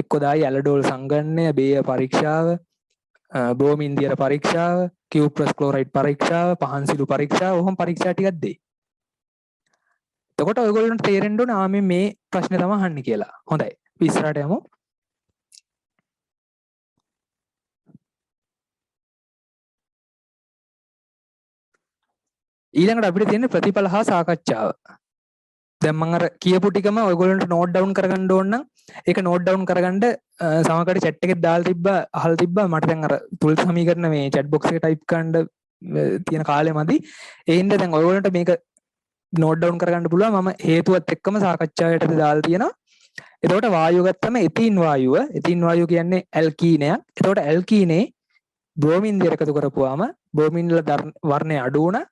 S1: එක්ක දායි ඇලඩෝල් සංගණනය, බේය පරීක්ෂාව, බ්‍රෝමින් දියර පරීක්ෂාව, කියුප්‍රස් ක්ලෝරයිඩ් පරීක්ෂාව, පහන්සිලු පරීක්ෂාව, ඔහොම පරීක්ෂා ටිකක් දෙයි. එතකොට ඔයගොල්ලන්ට තේරෙන්න ඕනේ ආ මේ ප්‍රශ්නේ තමයි අහන්නේ කියලා. හොඳයි. ඉස්සරහට යමු. ඊළඟට අපිට තියෙන ප්‍රතිඵල හා සාකච්ඡාව. දැන් මම අර කියපු ටිකම ඔයගොල්ලන්ට නෝට් ඩවුන් කරගන්න ඕන නම් ඒක නෝට් ඩවුන් කරගන්න සමහරකට chat එකේ දාලා තිබ්බා අහලා තිබ්බා මට දැන් අර තුල් සමීකරණ මේ chat box එකේ ටයිප් කරන්න තියෙන කාලෙ මදි. ඒ හින්දා දැන් ඔයගොල්ලන්ට මේක නෝට් ඩවුන් කරගන්න පුළුවන්. මම හේතුවත් එක්කම සාකච්ඡාවටද දාලා තියෙනවා. එතකොට වායුව ගත්තම එතීන් වායුව. එතීන් වායුව කියන්නේ ඇල්කීනයක්. එතකොට ඇල්කීනේ බ්‍රෝමින් දෙක එකතු කරපුවාම බ්‍රෝමින් වල වර්ණය අඩු වුණා.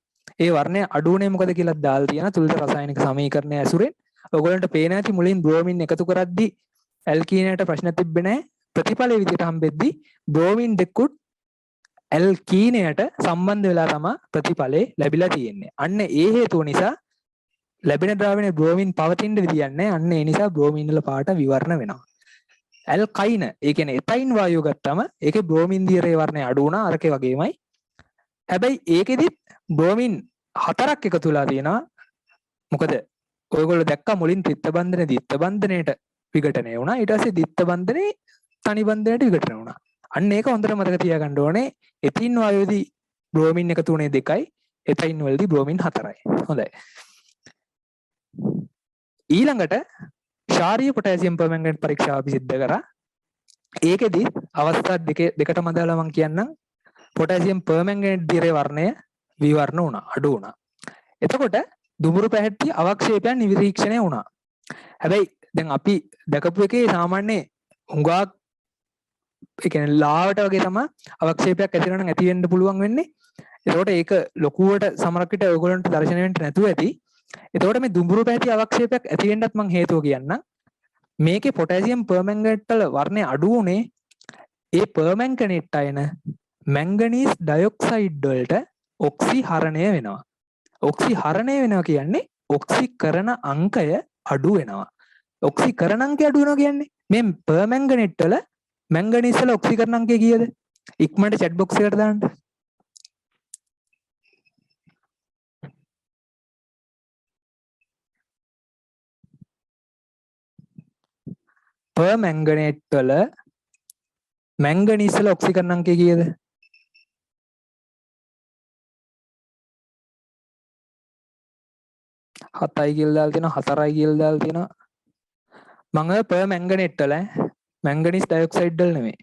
S1: ඒ වර්ණය අඩු වුණේ මොකද කියලා දාලා තියෙන තුලිත රසායනික සමීකරණය ඇසුරෙන් ඔයගොල්ලන්ට පේන ඇති මුලින් බ්‍රෝමින් එකතු කරද්දි ඇල්කීනයට ප්‍රශ්න තිබ්බේ නැහැ. ප්‍රතිඵලයේ විදිහට හම්බෙද්දි බ්‍රෝමින් දෙකුත් ඇල්කීනයට සම්බන්ධ වෙලා තමයි ප්‍රතිඵලේ ලැබිලා තියෙන්නේ. අන්න ඒ හේතුව නිසා ලැබෙන ද්‍රාවණයේ බ්‍රෝමින් පවතින විදියක් නැහැ. අන්න ඒ නිසා බ්‍රෝමින් වල පාට විවරණ වෙනවා. ඇල්කයින ඒ කියන්නේ එතයින් වායුව ගත්තම ඒකේ බ්‍රෝමින් දියරේ වර්ණය අඩු වුණා අරකේ වගේමයි. හැබැයි ඒකෙදිත් බ්‍රෝමින් 4ක් එකතු වෙලා තියෙනවා. මොකද ඔයගොල්ලෝ දැක්කා මුලින් ත්‍රිත්ත බන්ධනේ දිත්ත බන්ධනේට විඝටනය වුණා. ඊට පස්සේ දිත්ත බන්ධනේ තනි බන්ධනයට විඝටනය වුණා. අන්න ඒක හොඳට මතක තියාගන්න ඕනේ. එතින් වායුවේදී බ්‍රෝමින් එකතු වුණේ 2යි. එතයින් වලදී බ්‍රෝමින් 4යි. හොඳයි. ඊළඟට ශාරීය පොටෑසියම් පර්මැංගනේට් පරීක්ෂාව අපි සිද්ධ කරා. ඒකෙදි අවස්ථා දෙකටම දාලා මම කියන්නම් පොටෑසියම් පර්මැංගනේට් දියරේ වර්ණය විවර්ණ වුණා අඩු වුණා. එතකොට දුඹුරු පැහැටි අවක්ෂේපයන් නිරීක්ෂණය වුණා. හැබැයි දැන් අපි දැකපු එකේ සාමාන්‍ය හුඟක් ඒ කියන්නේ ලාවට වගේ තමයි අවක්ෂේපයක් ඇති වෙනවා නම් ඇති වෙන්න පුළුවන් වෙන්නේ. එතකොට ඒක ලොකුවට සමහරක් විට ඔයගොල්ලන්ට දර්ශනය වෙන්න නැතුව ඇති. එතකොට මේ දුඹුරු පැහැටි අවක්ෂේපයක් ඇති වෙන්නත් මම හේතුව කියන්නම්. මේකේ පොටෑසියම් පර්මැංගනේට් වල වර්ණය අඩු වුණේ ඒ පර්මැංගනේට් අයන මැංගනීස් ඩයොක්සයිඩ් වලට ඔක්සිහරණය වෙනවා. ඔක්සිහරණය වෙනවා කියන්නේ ඔක්සිකරණ අංකය අඩු වෙනවා. ඔක්සිකරණ අංකය අඩු වෙනවා කියන්නේ මේ පර්මැංගනේට් වල මැංගනීස් වල ඔක්සිකරණ අංකය කීයද? ඉක්මනට chat box එකට දාන්න. පර්මැංගනේට් වල මැංගනීස් වල ඔක්සිකරණ අංකය කීයද? 7යි කියලා දාලා තියෙනවා 4යි කියලා දාලා තියෙනවා. මම ඔය පර්මැංගනේට් වල මැංගනීස් ඩයොක්සයිඩ් වල නෙමෙයි.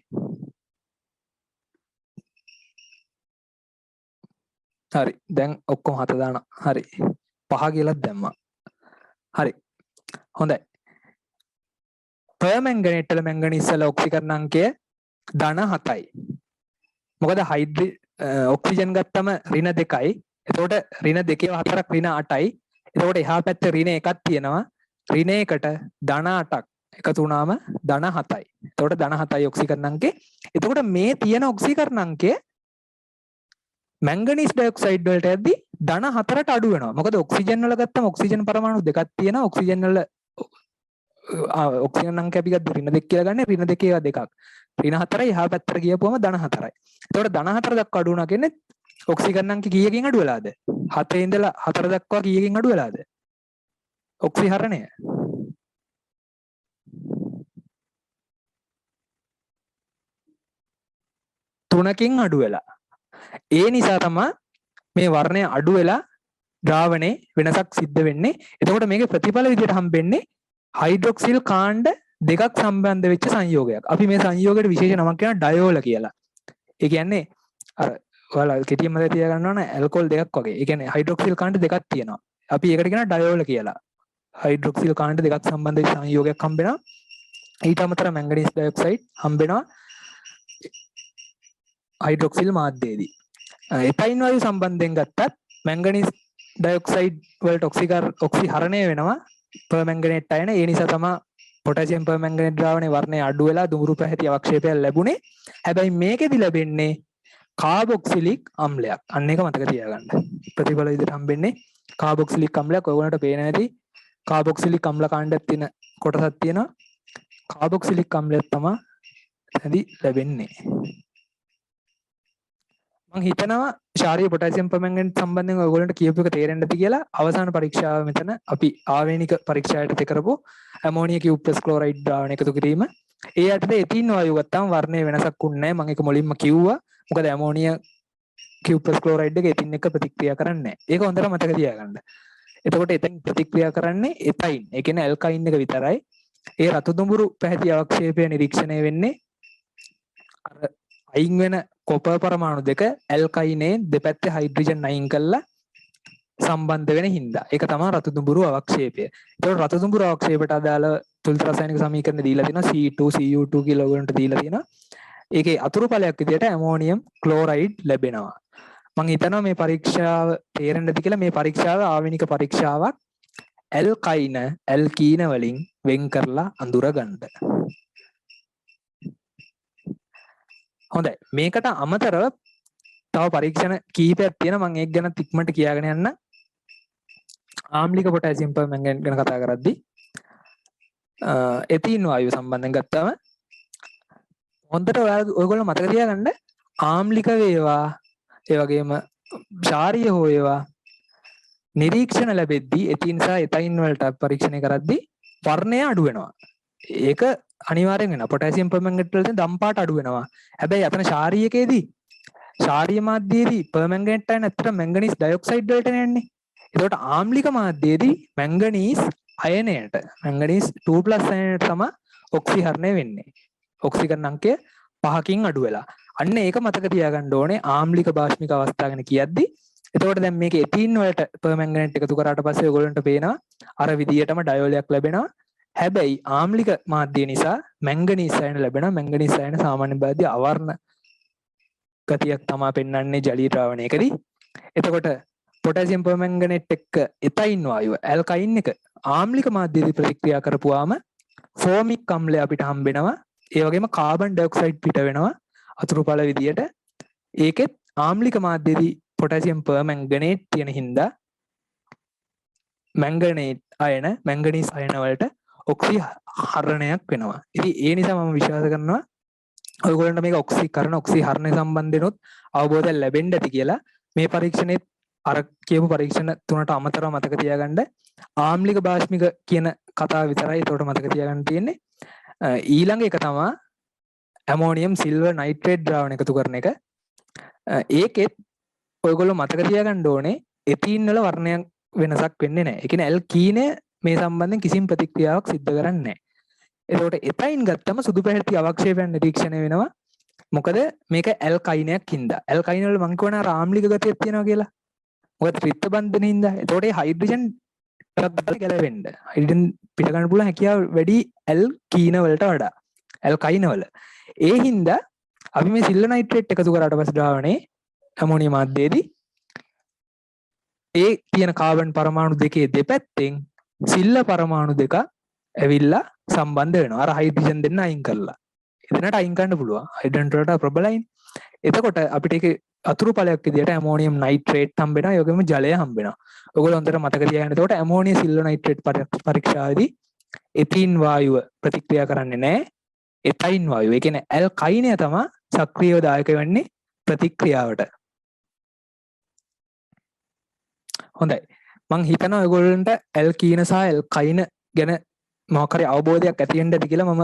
S1: හරි. දැන් ඔක්කොම 7 දානවා. හරි. 5 කියලාත් දැම්මා. හරි. හොඳයි. පර්මැංගනේට් වල මැංගනීස් වල ඔක්සිකරණ අංකය ධන 7යි. මොකද ඔක්සිජන් ගත්තම ඍණ 2යි. එතකොට ඍණ 2 4ක් ඍණ 8යි. එතකොට එහා පැත්තේ ඍණ 1ක් තියෙනවා. ඍණ 1ට ධන 8ක් එකතු වුණාම ධන 7යි. එතකොට ධන 7යි ඔක්සිකරණ අංකය. එතකොට මේ තියෙන ඔක්සිකරණ අංකය මැංගනීස් ඩයොක්සයිඩ් වලට යද්දි ධන 4ට අඩු වෙනවා. මොකද ඔක්සිජන් වල ගත්තම ඔක්සිජන් පරමාණු දෙකක් තියෙනවා. ඔක්සිජන් වල ඔක්සිජන් අංකය අපි ගත්ත ඍණ 2 කියලා ගන්න. ඍණ 2 ඒවා දෙකක්. ඍණ 4යි එහා පැත්තට ගියපුවම ධන 4යි. එතකොට ධන 4 දක්වා අඩු වුණා කියන්නේ ඔක්සිකරණ අංක කීයකින් අඩු වෙලාද? 7 ඉඳලා 4 දක්වා කීයකින් අඩු වෙලාද? ඔක්සිහරණය. තුනකින් අඩු වෙලා. ඒ නිසා තමයි මේ වර්ණය අඩු වෙලා ද්‍රාවණේ වෙනසක් සිද්ධ වෙන්නේ. එතකොට මේකේ ප්‍රතිඵල විදිහට හම්බෙන්නේ හයිඩ්‍රොක්සිල් කාණ්ඩ දෙකක් සම්බන්ධ වෙච්ච සංයෝගයක්. අපි මේ සංයෝගයට විශේෂ නමක් කියනවා ඩයෝල කියලා. ඒ කියන්නේ අර ඔයාලා කෙටියෙන් මතක තියාගන්න ඕන ඇල්කොහොල් දෙකක් වගේ. ඒ කියන්නේ හයිඩ්‍රොක්සිල් කාණ්ඩ දෙකක් තියෙනවා. අපි ඒකට කියනවා ඩයෝල කියලා. හයිඩ්‍රොක්සිල් කාණ්ඩ දෙකක් සම්බන්ධ වෙච්ච සංයෝගයක් හම්බෙනවා. ඊට අමතරව මැංගනීස් ඩයොක්සයිඩ් හම්බෙනවා හයිඩ්‍රොක්සිල් මාධ්‍යයේදී. එතයින් වායු සම්බන්ධයෙන් ගත්තත් මැංගනීස් ඩයොක්සයිඩ් වලට ඔක්සිහරණය වෙනවා පර්මැංගනේට් අයන. ඒ නිසා තමයි පොටෑසියම් පර්මැංගනේට් ද්‍රාවණයේ වර්ණය අඩු වෙලා දුඹුරු පැහැති අවක්ෂේපයක් ලැබුණේ. හැබැයි මේකෙදි ලැබෙන්නේ කාබොක්සිලික් අම්ලයක්. අන්න ඒක මතක තියාගන්න. ප්‍රතිඵල විදිහට හම්බෙන්නේ කාබොක්සිලික් අම්ලයක්. ඔයගොල්ලන්ට පේන ඇති කාබොක්සිලික් අම්ල කාණ්ඩයක් තියෙන කොටසක් තියෙනවා. කාබොක්සිලික් අම්ලයක් තමයි එතනදී ලැබෙන්නේ. මම හිතනවා ශාරීරික පොටෑසියම් පර්මැංගනේට් සම්බන්ධයෙන් ඔයගොල්ලන්ට කියපු එක තේරෙන්න ඇති කියලා. අවසාන පරීක්ෂාව මෙතන අපි ආවේනික පරීක්ෂාවට කරපු ඇමෝනියා කියුබ් ප්ලස් ක්ලෝරයිඩ් ද්‍රාවණ එකතු කිරීම. ඒ යටතේ එතීන් වායුව ගත්තාම වර්ණයේ වෙනසක් වුන්නේ නැහැ. මම ඒක මුලින්ම කිව්වා. මොකද ඇමෝනියා කියුබ් ප්ලස් ක්ලෝරයිඩ් එක එතින් එක්ක ප්‍රතික්‍රියා කරන්නේ නැහැ. ඒක හොඳට මතක තියාගන්න. එතකොට එතෙන් ප්‍රතික්‍රියා කරන්නේ එතයින්. ඒ කියන්නේ ඇල්කයින් එක විතරයි. ඒ රතු දුඹුරු පැහැති අවක්ෂේපය නිරීක්ෂණය වෙන්නේ අර අයින් වෙන කොපර් පරමාණු දෙක ඇල්කයිනේ දෙපැත්තේ හයිඩ්‍රජන් අයින් කරලා සම්බන්ධ වෙන හින්දා. ඒක තමයි රතු දුඹුරු අවක්ෂේපය. ඒතකොට රතු දුඹුරු අවක්ෂේපයට අදාළ තුලිත රසායනික සමීකරණ දීලා තියෙනවා C2Cu2 කියලා ඔයගොල්ලන්ට දීලා තියෙනවා. ඒකේ අතුරු ඵලයක් විදියට ඇමෝනියම් ක්ලෝරයිඩ් ලැබෙනවා. මම හිතනවා මේ පරීක්ෂාව තේරෙන්න ඇති කියලා. මේ පරීක්ෂාව ආවේනික පරීක්ෂාවක් ඇල්කයින ඇල්කීන වලින් වෙන් කරලා අඳුර ගන්න. හොඳයි. මේකට අමතරව තව පරීක්ෂණ කීපයක් තියෙනවා. මම ඒක ගැන ඉක්මනට කියාගෙන යන්න. ආම්ලික පොටෑසියම් පර්මැංගනේට් ගැන කතා කරද්දී එතීන් වායුව සම්බන්ධයෙන් ගත්තම හොඳට ඔයගොල්ලෝ මතක තියාගන්න ආම්ලික වේවා ඒ වගේම ක්ෂාරීය හෝ ඒවා නිරීක්ෂණ ලැබෙද්දී එතීන් සහ එතයින් වලට පරීක්ෂණය කරද්දී වර්ණය අඩු වෙනවා. ඒක අනිවාර්යෙන් වෙනවා. පොටෑසියම් පර්මැංගනේට් වල තියෙන දම් පාට අඩු වෙනවා. හැබැයි අතන ක්ෂාරීයකේදී ක්ෂාරීය මාධ්‍යයේදී පර්මැංගනේට් අයන ඇත්තට මැංගනීස් ඩයොක්සයිඩ් වලට යන්නේ. ඒකට ආම්ලික මාධ්‍යයේදී මැංගනීස් අයනයට මැංගනීස් 2+ අයනයට තමයි ඔක්සිහරණය වෙන්නේ. ඔක්සිකරණ අංකය 5කින් අඩු වෙලා. අන්න ඒක මතක තියාගන්න ඕනේ ආම්ලික භාෂ්මික අවස්ථාව ගැන කියද්දී. එතකොට දැන් මේකේ එතීන් වලට පර්මැංගනේට් එකතු කරාට පස්සේ ඔයගොල්ලන්ට පේනවා අර විදියටම ඩයෝලයක් ලැබෙනවා. හැබැයි ආම්ලික මාධ්‍ය නිසා මැංගනීස් අයන ලැබෙනවා. මැංගනීස් අයන සාමාන්‍ය බාධ්‍ය අවර්ණ ගතියක් තමයි පෙන්වන්නේ ජලීය ද්‍රාවණයකදී. එතකොට පොටෑසියම් පර්මැංගනේට් එක්ක එතයින් වායුව ඇල්කයින් එක ආම්ලික මාධ්‍යයේදී ප්‍රතික්‍රියා කරපුවාම ෆෝමික් අම්ලය අපිට හම්බෙනවා. ඒ වගේම කාබන් ඩයොක්සයිඩ් පිට වෙනවා අතුරු ඵල විදියට. ඒකෙත් ආම්ලික මාධ්‍යයේදී පොටෑසියම් පර්මැංගනේට් තියෙන හින්දා මැංගනේට් අයන මැංගනීස් අයන වලට ඔක්සිහරණයක් වෙනවා. ඉතින් ඒ නිසා මම විශ්වාස කරනවා ඔයගොල්ලන්ට මේක ඔක්සිහරණය සම්බන්ධෙනොත් අවබෝධයක් ලැබෙන්න ඇති කියලා. මේ පරීක්ෂණෙත් අර කියපු පරීක්ෂණ තුනට අමතරව මතක තියාගන්න ආම්ලික භාෂ්මික කියන කතාව විතරයි ඒකට මතක තියාගන්න තියෙන්නේ. ඊළඟ එක තමයි ඇමෝනියම් සිල්වර් නයිට්‍රේට් ද්‍රාවණ එකතු කරන එක. ඒකෙත් ඔයගොල්ලෝ මතක තියාගන්න ඕනේ එතීන් වල වර්ණයක් වෙනසක් වෙන්නේ නැහැ. ඒ කියන්නේ ඇල්කීනය මේ සම්බන්ධයෙන් කිසිම ප්‍රතික්‍රියාවක් සිද්ධ කරන්නේ නැහැ. ඒකට එතයින් ගත්තම සුදු පැහැති අවක්ෂේපයන් නිරීක්ෂණය වෙනවා. මොකද මේක ඇල්කයිනයක් හින්දා. ඇල්කයින වල මං කියවන ආම්ලික ගතියක් තියෙනවා කියලා. මොකද ත්‍රිත්ව බන්ධන හින්දා. ඒතකොට ඒ හයිඩ්‍රජන් ගැලවෙන්න. හයිඩ්‍රජන් පිට ගන්න පුළුවන් හැකියාව වැඩි ඇල්කීන වලට වඩා. ඇල්කයින වල. ඒ හින්දා අපි මේ සිල්වර් නයිට්‍රේට් එකතු කරාට පස්සේ ද්‍රාවණේ ඇමෝනියම් මාධ්‍යයේදී ඒ තියෙන කාබන් පරමාණු දෙකේ දෙපැත්තෙන් සිල්ල පරමාණු දෙක ඇවිල්ලා සම්බන්ධ වෙනවා. අර හයිඩ්‍රජන් දෙන්න අයින් කරලා. එතනට අයින් කරන්න පුළුවන්. හයිඩ්‍රජන් වලට ප්‍රබලයින්. එතකොට අපිට ඒක අතුරු ඵලයක් විදියට ඇමෝනියම් නයිට්‍රේට් හම්බෙනවා. ඒ වගේම ජලය හම්බෙනවා. ඔයගොල්ලෝ හොඳට මතක තියාගන්න. එතකොට ඇමෝනිය සිල්වර් නයිට්‍රේට් පරීක්ෂාවේදී එතීන් වායුව ප්‍රතික්‍රියා කරන්නේ නැහැ. එතයින් වායුව. ඒ කියන්නේ ඇල්කයිනය තමයි සක්‍රියව දායක වෙන්නේ ප්‍රතික්‍රියාවට. හොඳයි. මං හිතනවා ඔයගොල්ලන්ට ඇල්කීන සහ ඇල්කයින ගැන මොකක් හරි අවබෝධයක් ඇති වෙන්න ඇති කියලා මම